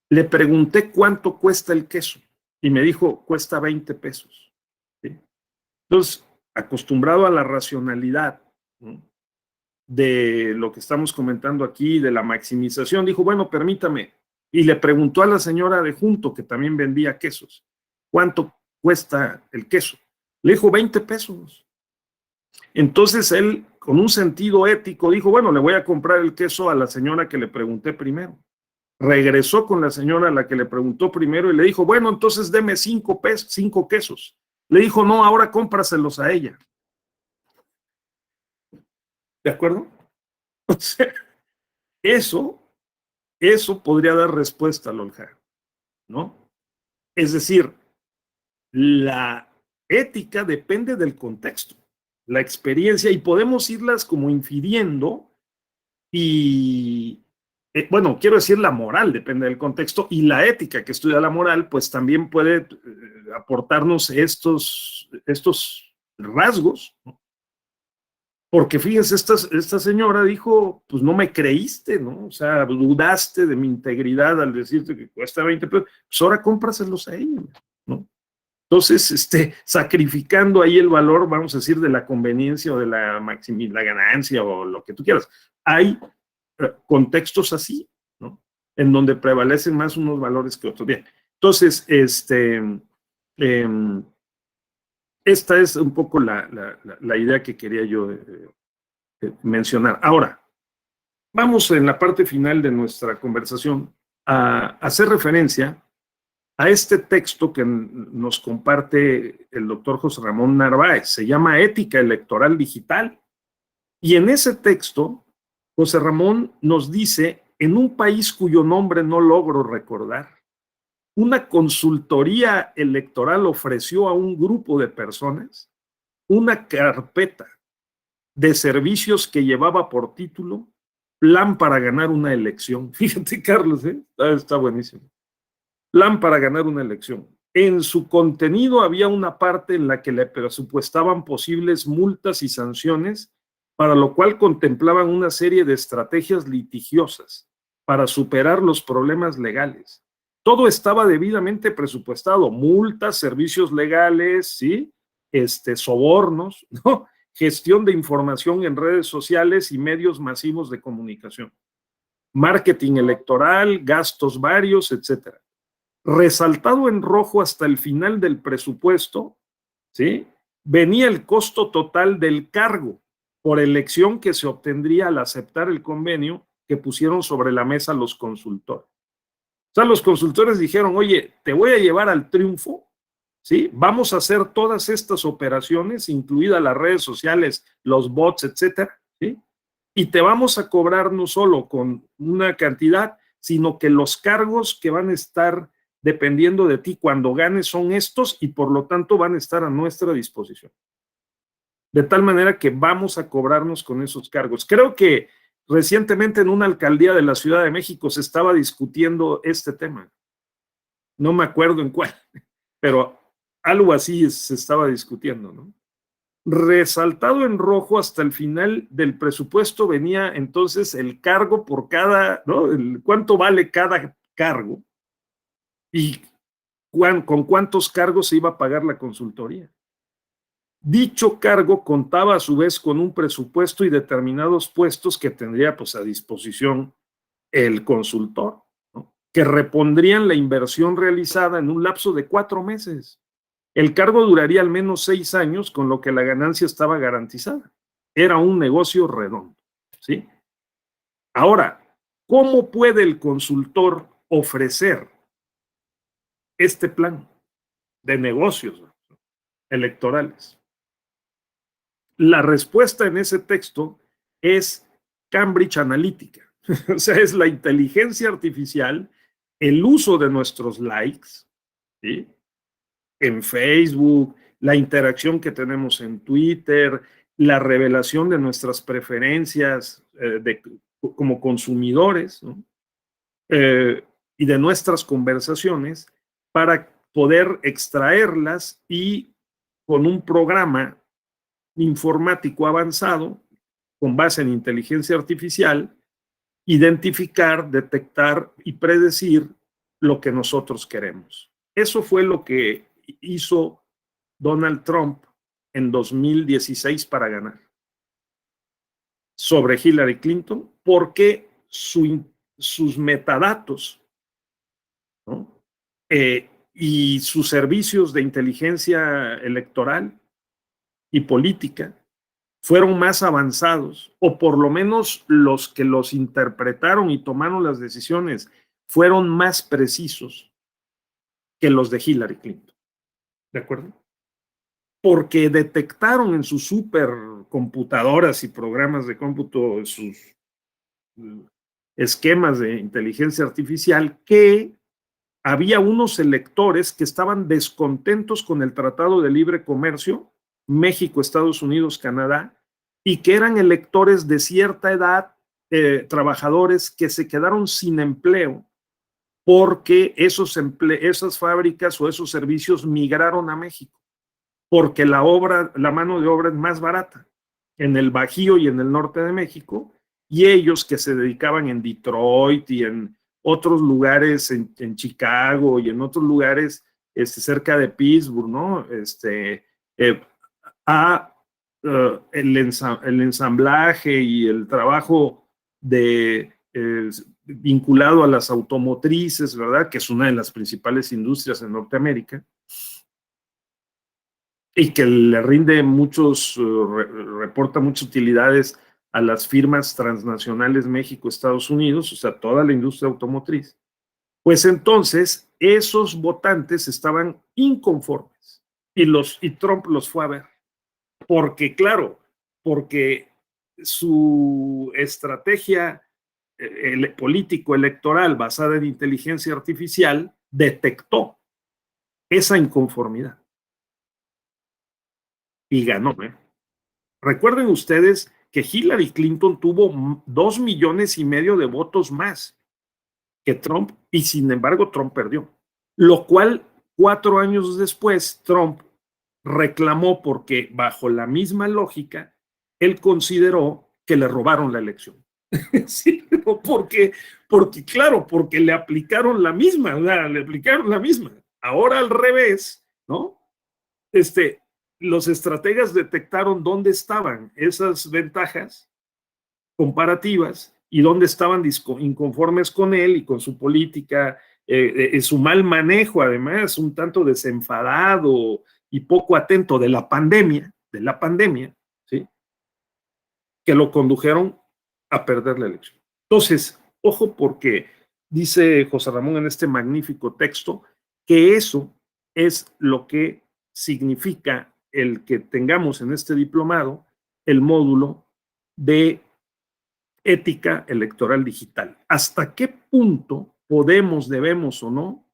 le pregunté cuánto cuesta el queso y me dijo: cuesta 20 pesos. ¿Sí? Entonces, acostumbrado a la racionalidad, ¿no?, de lo que estamos comentando aquí, de la maximización, dijo: bueno, permítame. Y le preguntó a la señora de junto, que también vendía quesos, ¿cuánto cuesta el queso? Le dijo: 20 pesos. Entonces él, con un sentido ético, dijo: bueno, le voy a comprar el queso a la señora que le pregunté primero. Regresó con la señora a la que le preguntó primero y le dijo: bueno, entonces deme 5 quesos. Le dijo: no, ahora cómpraselos a ella. ¿De acuerdo? O sea, eso podría dar respuesta a Lolja, ¿no? Es decir, la ética depende del contexto, la experiencia, y podemos irlas como infiriendo y, bueno, quiero decir, la moral depende del contexto, y la ética que estudia la moral, pues también puede aportarnos estos rasgos, ¿no? Porque fíjense, esta señora dijo: pues no me creíste, ¿no? O sea, dudaste de mi integridad al decirte que cuesta 20 pesos, pues ahora cómpraselos a ella, ¿no? Entonces, sacrificando ahí el valor, vamos a decir, de la conveniencia o de la ganancia o lo que tú quieras. Hay contextos así, ¿no?, en donde prevalecen más unos valores que otros. Bien, entonces, esta es un poco la idea que quería yo mencionar. Ahora, vamos en la parte final de nuestra conversación a hacer referencia a este texto que nos comparte el doctor José Ramón Narváez. Se llama Ética Electoral Digital. Y en ese texto, José Ramón nos dice, en un país cuyo nombre no logro recordar, una consultoría electoral ofreció a un grupo de personas una carpeta de servicios que llevaba por título Plan para ganar una elección. Fíjate, Carlos, está buenísimo. Plan para ganar una elección. En su contenido había una parte en la que le presupuestaban posibles multas y sanciones, para lo cual contemplaban una serie de estrategias litigiosas para superar los problemas legales. Todo estaba debidamente presupuestado: multas, servicios legales, ¿sí? Sobornos, ¿no? Gestión de información en redes sociales y medios masivos de comunicación, marketing electoral, gastos varios, etcétera. Resaltado en rojo hasta el final del presupuesto, ¿sí?, venía el costo total del cargo por elección que se obtendría al aceptar el convenio que pusieron sobre la mesa los consultores. O sea, los consultores dijeron, oye, te voy a llevar al triunfo, ¿sí? Vamos a hacer todas estas operaciones, incluidas las redes sociales, los bots, etcétera, ¿sí? Y te vamos a cobrar no solo con una cantidad, sino que los cargos que van a estar dependiendo de ti cuando ganes son estos, y por lo tanto van a estar a nuestra disposición. De tal manera que vamos a cobrarnos con esos cargos. Creo que recientemente en una alcaldía de la Ciudad de México se estaba discutiendo este tema. No me acuerdo en cuál, pero algo así se estaba discutiendo, ¿no? Resaltado en rojo hasta el final del presupuesto venía entonces el cargo por cada, ¿no? Cuánto vale cada cargo y con cuántos cargos se iba a pagar la consultoría. Dicho cargo contaba a su vez con un presupuesto y determinados puestos que tendría pues a disposición el consultor, ¿no?, que repondrían la inversión realizada en un lapso de 4 meses. El cargo duraría al menos 6 años, con lo que la ganancia estaba garantizada. Era un negocio redondo, ¿sí? Ahora, ¿cómo puede el consultor ofrecer este plan de negocios electorales? La respuesta en ese texto es Cambridge Analytica. O sea, es la inteligencia artificial, el uso de nuestros likes, ¿sí?, en Facebook, la interacción que tenemos en Twitter, la revelación de nuestras preferencias como consumidores, ¿no?, y de nuestras conversaciones, para poder extraerlas y con un programa informático avanzado, con base en inteligencia artificial, identificar, detectar y predecir lo que nosotros queremos. Eso fue lo que hizo Donald Trump en 2016 para ganar sobre Hillary Clinton, porque sus metadatos, ¿no?, y sus servicios de inteligencia electoral y política fueron más avanzados, o por lo menos los que los interpretaron y tomaron las decisiones fueron más precisos que los de Hillary Clinton. ¿De acuerdo? Porque detectaron en sus supercomputadoras y programas de cómputo, sus esquemas de inteligencia artificial, que había unos electores que estaban descontentos con el Tratado de Libre Comercio, México, Estados Unidos, Canadá, y que eran electores de cierta edad, trabajadores que se quedaron sin empleo porque esas fábricas o esos servicios migraron a México, porque la mano de obra es más barata en el Bajío y en el norte de México, y ellos que se dedicaban en Detroit y en otros lugares, en Chicago y en otros lugares cerca de Pittsburgh, ¿no?, el ensamblaje y el trabajo vinculado a las automotrices, ¿verdad?, que es una de las principales industrias en Norteamérica. y que le rinde reporta muchas utilidades a las firmas transnacionales México, Estados Unidos, o sea, toda la industria automotriz, pues entonces esos votantes estaban inconformes y Trump los fue a ver. Porque, claro, porque su estrategia político-electoral basada en inteligencia artificial detectó esa inconformidad y ganó. Recuerden ustedes que Hillary Clinton tuvo 2,5 millones de votos más que Trump y sin embargo Trump perdió. Lo cual 4 años después Trump reclamó porque bajo la misma lógica él consideró que le robaron la elección. Sí, porque claro, porque le aplicaron la misma, le aplicaron la misma. Ahora al revés, ¿no? Los estrategas detectaron dónde estaban esas ventajas comparativas y dónde estaban inconformes con él y con su política, su mal manejo, además, un tanto desenfadado y poco atento de la pandemia, ¿sí? Que lo condujeron a perder la elección. Entonces, ojo, porque dice José Ramón en este magnífico texto que eso es lo que significa el que tengamos en este diplomado el módulo de ética electoral digital. ¿Hasta qué punto podemos, debemos o no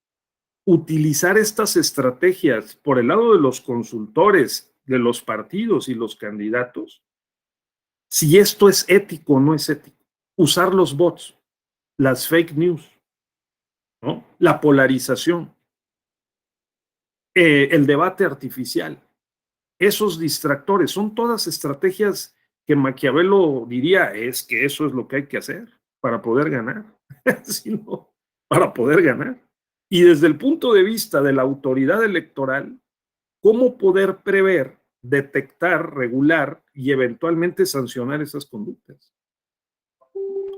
utilizar estas estrategias por el lado de los consultores, de los partidos y los candidatos? Si esto es ético o no es ético. Usar los bots, las fake news, ¿no? La polarización, el debate artificial, esos distractores, son todas estrategias que Maquiavelo diría, es que eso es lo que hay que hacer para poder ganar, sino para poder ganar. Y desde el punto de vista de la autoridad electoral, ¿cómo poder prever, detectar, regular y eventualmente sancionar esas conductas?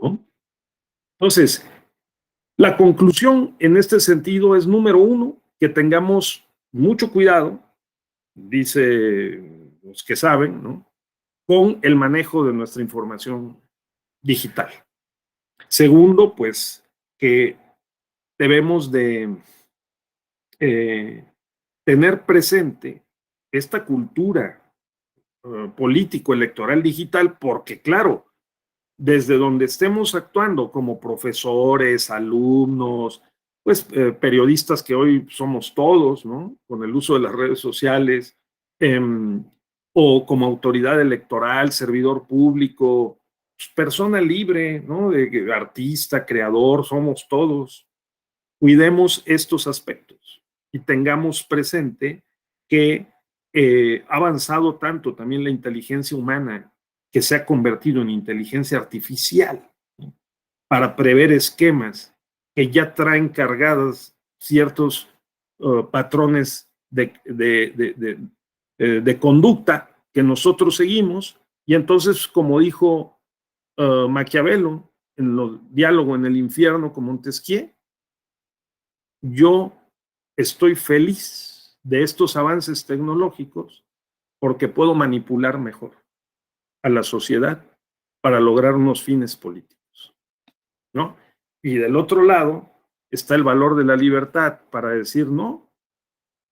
¿No? Entonces, la conclusión en este sentido es, número uno, que tengamos mucho cuidado, dice los que saben, ¿no?, con el manejo de nuestra información digital. Segundo, pues, que debemos de tener presente esta cultura político-electoral digital, porque claro, desde donde estemos actuando como profesores, alumnos, pues periodistas que hoy somos todos, ¿no?, con el uso de las redes sociales, o como autoridad electoral, servidor público, persona libre, ¿no?, de artista, creador, somos todos. Cuidemos estos aspectos y tengamos presente que ha avanzado tanto también la inteligencia humana que se ha convertido en inteligencia artificial, ¿no?, para prever esquemas que ya traen cargadas ciertos patrones de conducta que nosotros seguimos, y entonces, como dijo Maquiavelo en los diálogos en el infierno con Montesquieu, yo estoy feliz de estos avances tecnológicos porque puedo manipular mejor a la sociedad para lograr unos fines políticos, ¿no? Y del otro lado está el valor de la libertad para decir, no,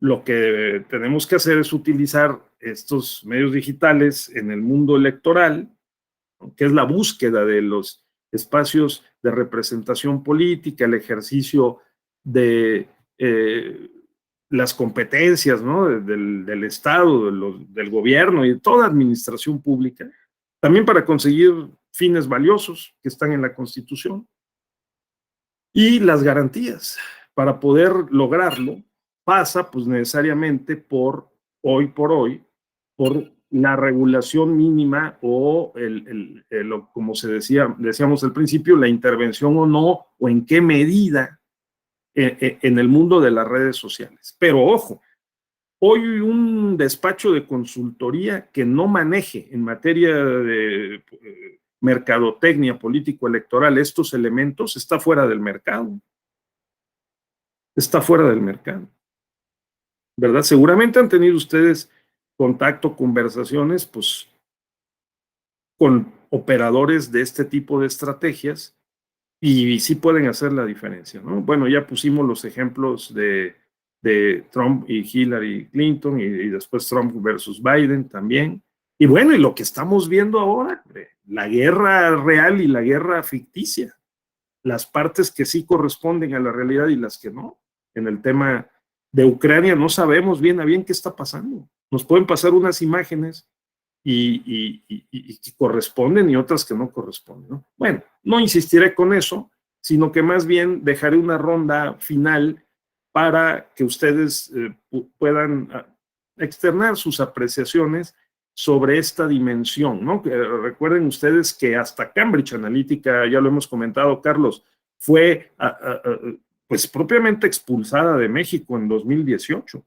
lo que tenemos que hacer es utilizar estos medios digitales en el mundo electoral, ¿no?, que es la búsqueda de los espacios de representación política, el ejercicio de las competencias, ¿no?, del Estado, del gobierno y de toda administración pública, también para conseguir fines valiosos que están en la Constitución. Y las garantías para poder lograrlo pasa pues necesariamente por la regulación mínima o como decíamos al principio, la intervención o no, o en qué medida en el mundo de las redes sociales. Pero ojo, hoy un despacho de consultoría que no maneje en materia de mercadotecnia político-electoral estos elementos está fuera del mercado. Está fuera del mercado, ¿verdad? Seguramente han tenido ustedes contacto, conversaciones, pues, con operadores de este tipo de estrategias y sí pueden hacer la diferencia, ¿no? Bueno, ya pusimos los ejemplos de Trump y Hillary Clinton y después Trump versus Biden también. Y bueno, y lo que estamos viendo ahora, la guerra real y la guerra ficticia, las partes que sí corresponden a la realidad y las que no. En el tema de Ucrania no sabemos bien a bien qué está pasando. Nos pueden pasar unas imágenes y corresponden y otras que no corresponden, ¿no? Bueno, no insistiré con eso, sino que más bien dejaré una ronda final para que ustedes puedan externar sus apreciaciones sobre esta dimensión, ¿no? Recuerden ustedes que hasta Cambridge Analytica, ya lo hemos comentado, Carlos, fue pues propiamente expulsada de México en 2018,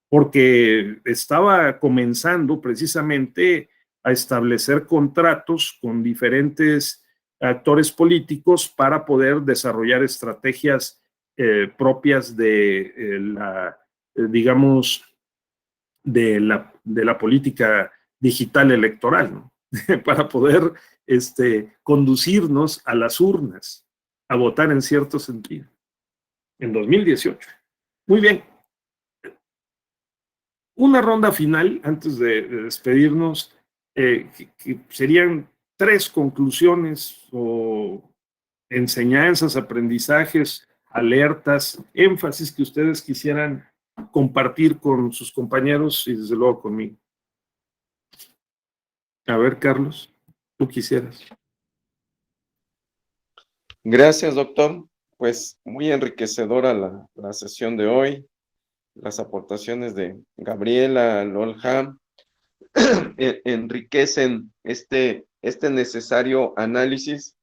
porque estaba comenzando precisamente a establecer contratos con diferentes actores políticos para poder desarrollar estrategias propias de digamos, de la política digital electoral, ¿no? Para poder conducirnos a las urnas, a votar en cierto sentido, en 2018. Muy bien. Una ronda final, antes de despedirnos, que serían 3 conclusiones o enseñanzas, aprendizajes, alertas, énfasis que ustedes quisieran compartir con sus compañeros y desde luego conmigo. A ver, Carlos, tú quisieras. Gracias, doctor. Pues muy enriquecedora la sesión de hoy. Las aportaciones de Gabriela, Lolja, enriquecen este necesario análisis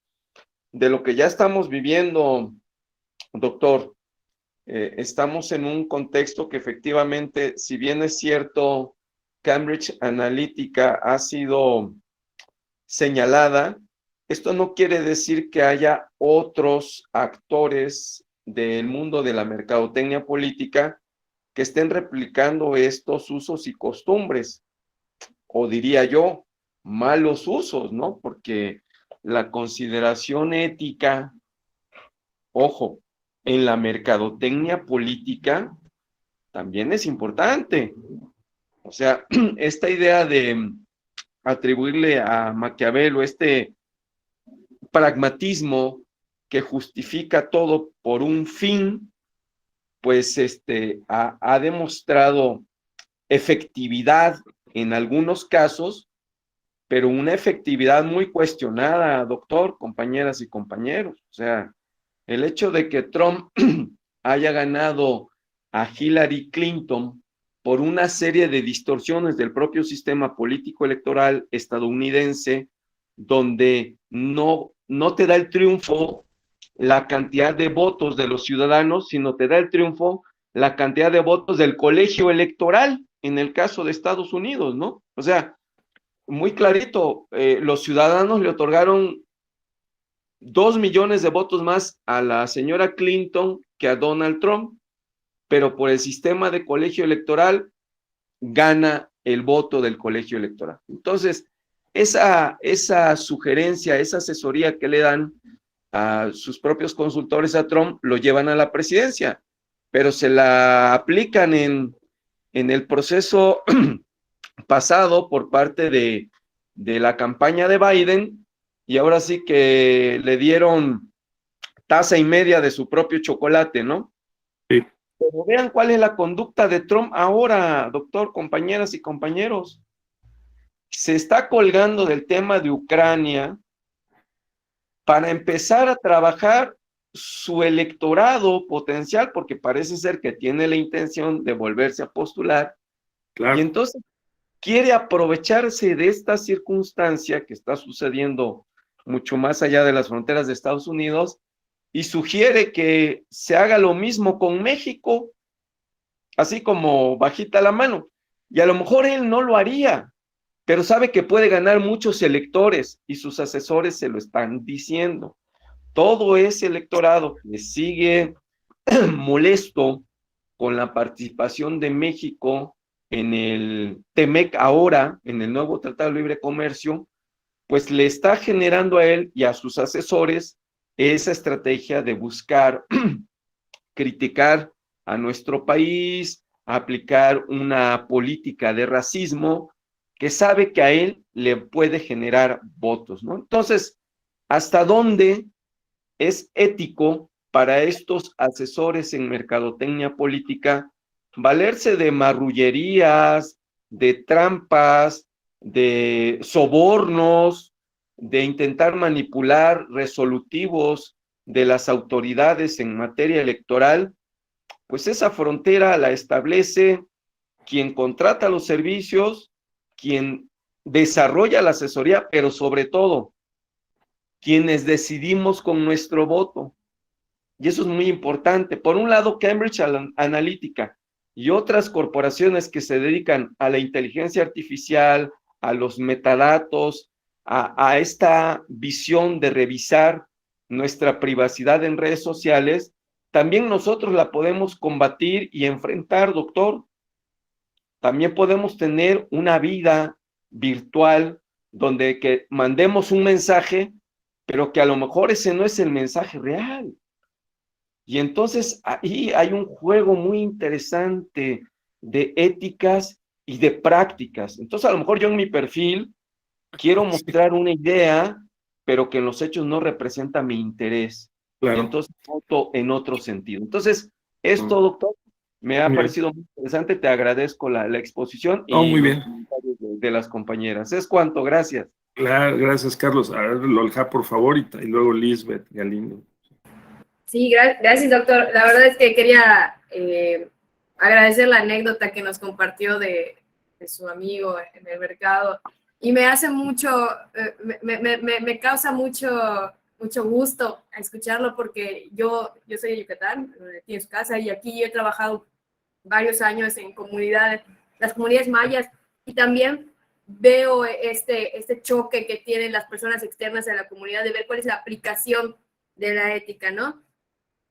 de lo que ya estamos viviendo, doctor. Estamos en un contexto que efectivamente, si bien es cierto, Cambridge Analytica ha sido señalada, esto no quiere decir que haya otros actores del mundo de la mercadotecnia política que estén replicando estos usos y costumbres, o diría yo, malos usos, ¿no? Porque la consideración ética, ojo, en la mercadotecnia política también es importante. O sea, esta idea de atribuirle a Maquiavelo este pragmatismo que justifica todo por un fin, pues ha demostrado efectividad en algunos casos, pero una efectividad muy cuestionada, doctor, compañeras y compañeros. O sea, el hecho de que Trump haya ganado a Hillary Clinton por una serie de distorsiones del propio sistema político electoral estadounidense, donde no te da el triunfo la cantidad de votos de los ciudadanos, sino te da el triunfo la cantidad de votos del colegio electoral, en el caso de Estados Unidos, ¿no? O sea, muy clarito, los ciudadanos le otorgaron 2 millones de votos más a la señora Clinton que a Donald Trump, pero por el sistema de colegio electoral gana el voto del colegio electoral. Entonces, esa sugerencia, esa asesoría que le dan a sus propios consultores a Trump, lo llevan a la presidencia, pero se la aplican en el proceso pasado por parte de la campaña de Biden, y ahora sí que le dieron taza y media de su propio chocolate, ¿no? Sí. Pero vean cuál es la conducta de Trump ahora, doctor, compañeras y compañeros. Se está colgando del tema de Ucrania para empezar a trabajar su electorado potencial, porque parece ser que tiene la intención de volverse a postular. Claro. Y entonces quiere aprovecharse de esta circunstancia que está sucediendo mucho más allá de las fronteras de Estados Unidos y sugiere que se haga lo mismo con México, así como bajita la mano. Y a lo mejor él no lo haría, pero sabe que puede ganar muchos electores y sus asesores se lo están diciendo. Todo ese electorado que sigue molesto con la participación de México en el TEMEC ahora, en el nuevo Tratado de Libre Comercio, pues le está generando a él y a sus asesores esa estrategia de buscar criticar a nuestro país, aplicar una política de racismo que sabe que a él le puede generar votos, ¿no? Entonces, ¿hasta dónde es ético para estos asesores en mercadotecnia política valerse de marrullerías, de trampas, de sobornos, de intentar manipular resolutivos de las autoridades en materia electoral? Pues esa frontera la establece quien contrata los servicios, quien desarrolla la asesoría, pero sobre todo, quienes decidimos con nuestro voto. Y eso es muy importante. Por un lado, Cambridge Analytica y otras corporaciones que se dedican a la inteligencia artificial, a los metadatos, a esta visión de revisar nuestra privacidad en redes sociales, también nosotros la podemos combatir y enfrentar, doctor. También podemos tener una vida virtual donde que mandemos un mensaje, pero que a lo mejor ese no es el mensaje real. Y entonces ahí hay un juego muy interesante de éticas y de prácticas. Entonces a lo mejor yo en mi perfil quiero mostrar una idea, pero que en los hechos no representa mi interés. Claro. Y entonces voto en otro sentido. Entonces, esto, doctor, me ha parecido muy interesante. Te agradezco la exposición y muy bien. los comentarios de las compañeras. Es cuanto, gracias. Claro, gracias, Carlos. A ver, Lolja, por favor, y luego Lisbeth Galindo. Sí, gracias, doctor. La verdad es que quería agradecer la anécdota que nos compartió de su amigo en el mercado. Y me hace mucho, me causa mucho gusto escucharlo porque yo soy de Yucatán, tiene su casa, y aquí he trabajado varios años en las comunidades mayas, y también veo este choque que tienen las personas externas a la comunidad de ver cuál es la aplicación de la ética, ¿no?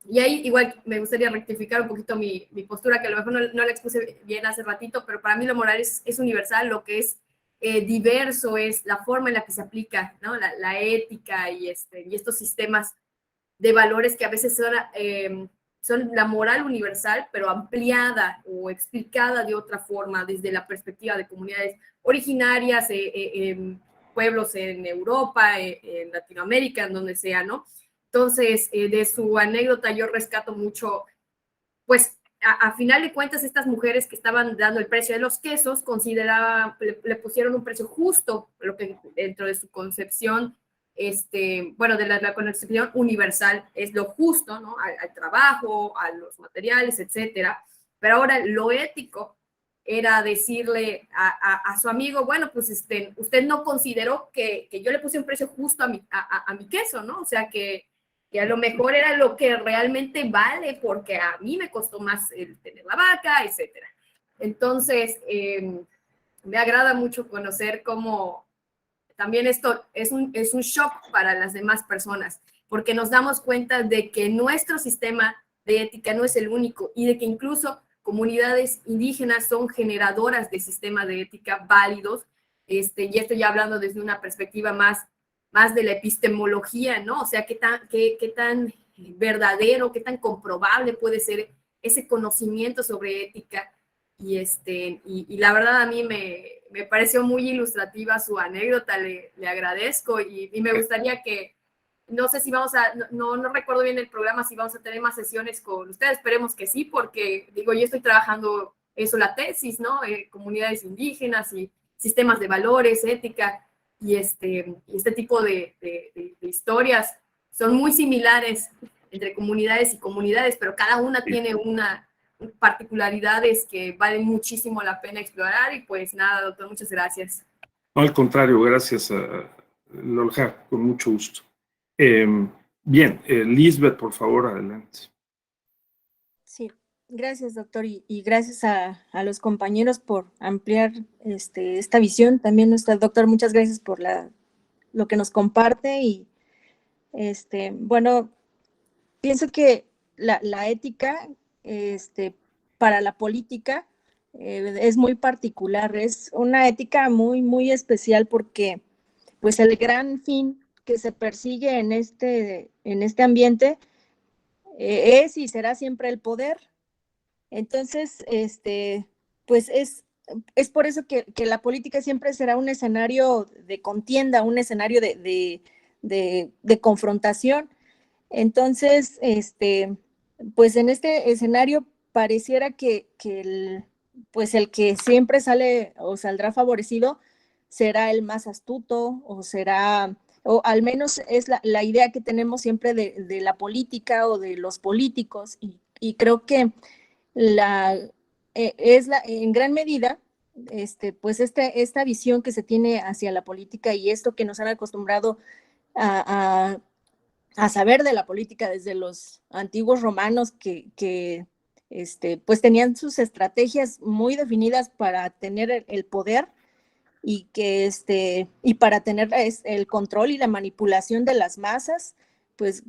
Y ahí igual me gustaría rectificar un poquito mi postura, que a lo mejor no la expuse bien hace ratito, pero para mí lo moral es universal. Lo que es diverso es la forma en la que se aplica, ¿no? La ética y estos sistemas de valores que a veces son la moral universal, pero ampliada o explicada de otra forma desde la perspectiva de comunidades originarias, pueblos en Europa, en Latinoamérica, en donde sea, ¿no? Entonces, de su anécdota yo rescato mucho, pues, a final de cuentas, estas mujeres que estaban dando el precio de los quesos le pusieron un precio justo, lo que dentro de su concepción, bueno, de la concepción universal es lo justo, ¿no? Al trabajo, a los materiales, etcétera. Pero ahora lo ético era decirle a su amigo, bueno, pues usted no consideró que yo le puse un precio justo a mi queso, ¿no? O sea, que a lo mejor era lo que realmente vale, porque a mí me costó más el tener la vaca, etcétera. Entonces, me agrada mucho conocer cómo también esto es un shock para las demás personas, porque nos damos cuenta de que nuestro sistema de ética no es el único, y de que incluso comunidades indígenas son generadoras de sistemas de ética válidos, y esto ya hablando desde una perspectiva más de la epistemología, ¿no? O sea, qué tan verdadero, qué tan comprobable puede ser ese conocimiento sobre ética. Y la verdad a mí me pareció muy ilustrativa su anécdota, le agradezco, y me gustaría que, no sé si no recuerdo bien el programa, si vamos a tener más sesiones con ustedes, esperemos que sí, porque digo, yo estoy trabajando eso, la tesis, ¿no? Comunidades indígenas y sistemas de valores, ética, y este tipo de historias son muy similares entre comunidades y comunidades, pero cada una tiene particularidades que valen muchísimo la pena explorar. Y pues nada, doctor, muchas gracias. No, al contrario, gracias a Lolja, con mucho gusto. Bien, Lisbeth, por favor, adelante. Sí, gracias, doctor, y gracias a los compañeros por ampliar esta visión. También nuestro doctor, muchas gracias por lo que nos comparte. Y bueno, pienso que la ética para la política es muy particular, es una ética muy, muy especial porque pues el gran fin que se persigue en este ambiente es y será siempre el poder. Entonces, pues es por eso que la política siempre será un escenario de contienda, un escenario de confrontación. Entonces, pues en este escenario pareciera que pues el que siempre sale o saldrá favorecido será el más astuto o al menos es la idea que tenemos siempre de la política o de los políticos y creo que en gran medida pues esta visión que se tiene hacia la política y esto que nos han acostumbrado a, a saber de la política desde los antiguos romanos que pues tenían sus estrategias muy definidas para tener el poder y y para tener el control y la manipulación de las masas, pues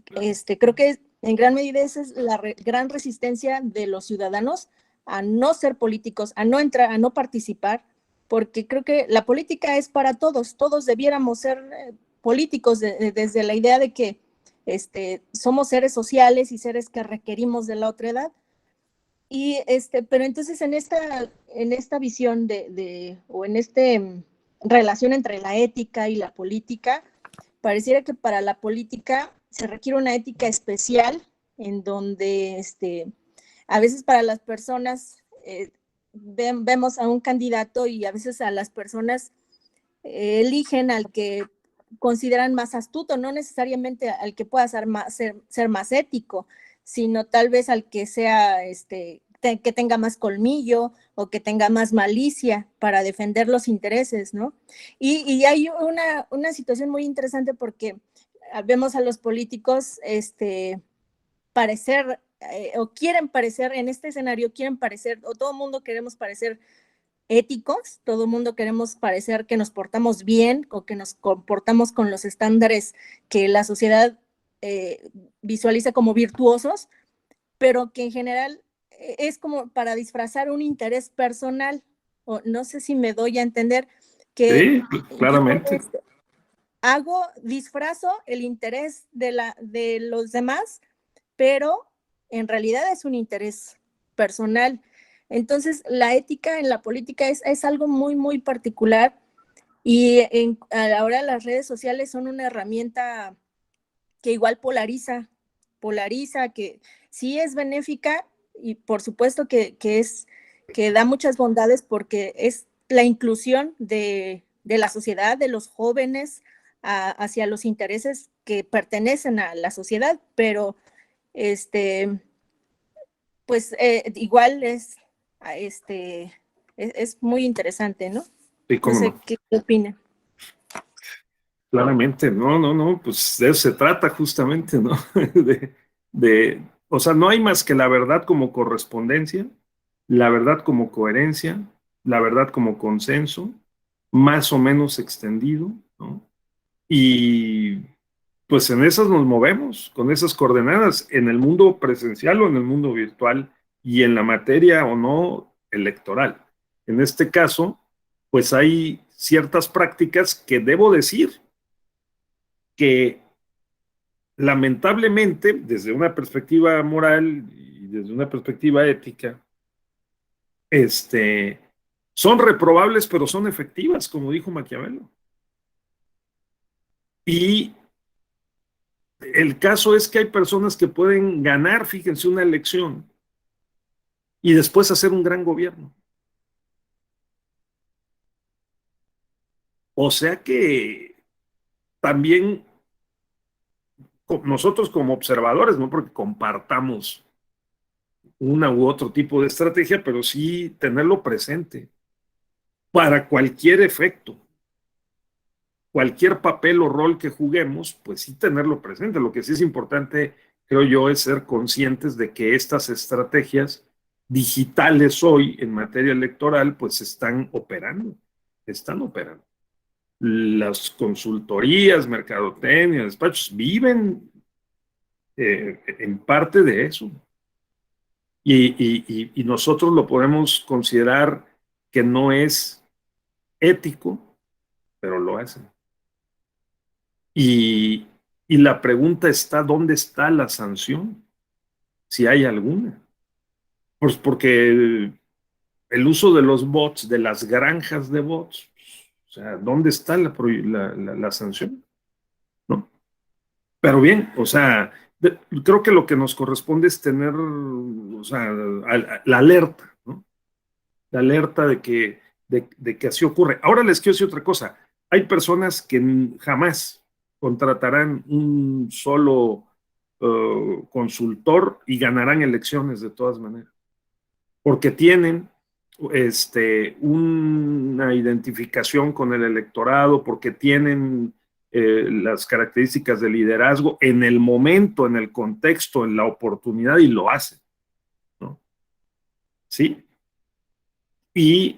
creo que en gran medida esa es la gran resistencia de los ciudadanos a no ser políticos, a no entrar, a no participar, porque creo que la política es para todos, todos debiéramos ser políticos desde la idea de que somos seres sociales y seres que requerimos de la otra edad. Y pero entonces en esta visión o en relación entre la ética y la política, pareciera que para la política se requiere una ética especial en donde a veces para las personas vemos a un candidato y a veces a las personas eligen al que consideran más astuto, no necesariamente al que pueda ser más ético, sino tal vez al que sea, que tenga más colmillo o que tenga más malicia para defender los intereses, ¿no? Y hay una situación muy interesante porque vemos a los políticos parecer, o quieren parecer, en este escenario quieren parecer, o todo el mundo queremos parecer éticos, todo el mundo queremos parecer que nos portamos bien o que nos comportamos con los estándares que la sociedad visualiza como virtuosos, pero que en general es como para disfrazar un interés personal, o no sé si me doy a entender que sí, claramente. disfrazo el interés de los demás, pero en realidad es un interés personal. Entonces, la ética en la política es algo muy, muy particular y ahora las redes sociales son una herramienta que igual polariza, que sí es benéfica y por supuesto que da muchas bondades porque es la inclusión de la sociedad, de los jóvenes hacia los intereses que pertenecen a la sociedad, pero pues igual es muy interesante, ¿no? Sí, cómo No sé no. qué opinan. Claramente, no, pues de eso se trata justamente, ¿no? O sea, no hay más que la verdad como correspondencia, la verdad como coherencia, la verdad como consenso, más o menos extendido, ¿no? Y pues en esas nos movemos, con esas coordenadas, en el mundo presencial o en el mundo virtual, y en la materia o no electoral. En este caso, pues hay ciertas prácticas que debo decir que lamentablemente, desde una perspectiva moral y desde una perspectiva ética, son reprobables, pero son efectivas, como dijo Maquiavelo. Y el caso es que hay personas que pueden ganar, fíjense, una elección y después hacer un gran gobierno. O sea que también nosotros como observadores, no porque compartamos una u otro tipo de estrategia, pero sí tenerlo presente para cualquier efecto, cualquier papel o rol que juguemos, pues sí tenerlo presente. Lo que sí es importante, creo yo, es ser conscientes de que estas estrategias digitales hoy en materia electoral, pues están operando. Las consultorías, mercadotecnia, despachos, viven en parte de eso. Y nosotros lo podemos considerar que no es ético, pero lo hacen. Y la pregunta está, ¿dónde está la sanción? Si hay alguna. Pues porque el uso de los bots, de las granjas de bots, o sea, ¿dónde está la sanción? ¿No? Pero bien, o sea, creo que lo que nos corresponde es tener, o sea, la alerta, ¿no? La alerta de que así ocurre. Ahora les quiero decir otra cosa. Hay personas que jamás contratarán un solo consultor y ganarán elecciones de todas maneras, porque tienen una identificación con el electorado, porque tienen las características de liderazgo en el momento, en el contexto, en la oportunidad, y lo hacen, ¿no? ¿Sí? Y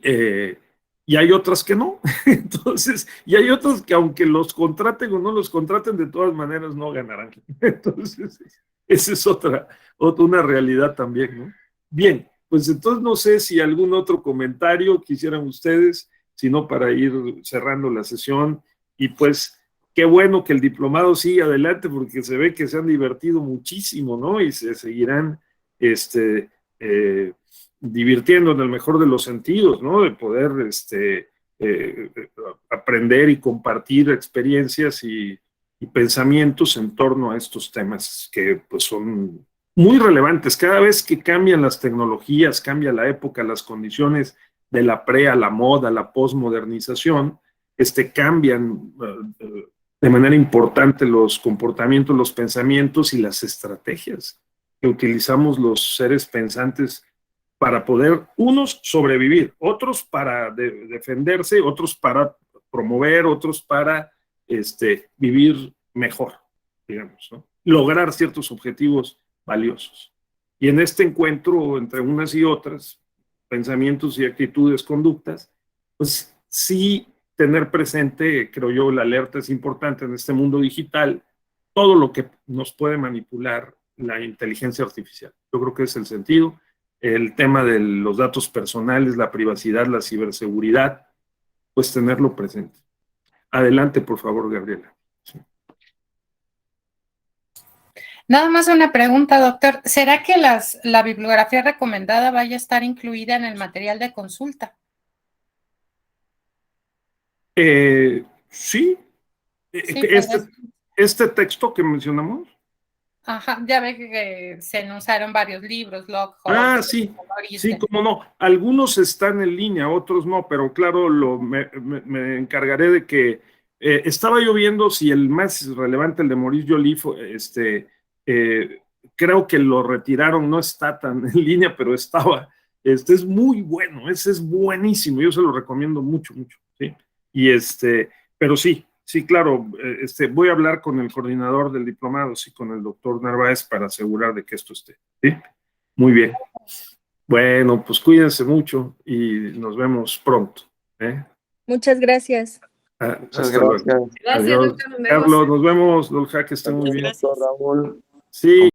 hay otras que no. Entonces, y hay otros que aunque los contraten o no los contraten, de todas maneras no ganarán. Entonces, esa es una realidad también, ¿no? Bien, pues entonces no sé si algún otro comentario quisieran ustedes, sino para ir cerrando la sesión. Y pues, qué bueno que el diplomado siga adelante, porque se ve que se han divertido muchísimo, ¿no? Y se seguirán, divirtiendo en el mejor de los sentidos, ¿no? De poder aprender y compartir experiencias y pensamientos en torno a estos temas que pues son muy relevantes. Cada vez que cambian las tecnologías, cambia la época, las condiciones de la pre a la moda, la posmodernización, cambian de manera importante los comportamientos, los pensamientos y las estrategias que utilizamos los seres pensantes para poder, unos, sobrevivir, otros para defenderse, otros para promover, otros para vivir mejor, digamos, ¿no? Lograr ciertos objetivos valiosos. Y en este encuentro entre unas y otras, pensamientos y actitudes, conductas, pues sí tener presente, creo yo, la alerta es importante en este mundo digital, todo lo que nos puede manipular la inteligencia artificial. Yo creo que es el sentido. El tema de los datos personales, la privacidad, la ciberseguridad, pues tenerlo presente. Adelante, por favor, Gabriela. Sí. Nada más una pregunta, doctor. ¿Será que la bibliografía recomendada vaya a estar incluida en el material de consulta? Sí. Sí, este texto que mencionamos. Ajá, ya ve que se anunciaron varios libros, Locke, sí, sí, cómo no. Algunos están en línea, otros no, pero claro, me encargaré de que estaba yo viendo si el más relevante, el de Maurice Joly, creo que lo retiraron, no está tan en línea, pero estaba. Es muy bueno, ese es buenísimo, yo se lo recomiendo mucho, mucho, ¿sí? Y pero sí, claro, voy a hablar con el coordinador del diplomado, sí, con el doctor Narváez, para asegurar de que esto esté, ¿sí? Muy bien. Bueno, pues cuídense mucho y nos vemos pronto, ¿eh? Muchas gracias. Muchas gracias. Adiós. Doctor, Carlos, nos vemos, Dolja, que esté muy bien. Doctor Raúl. Sí.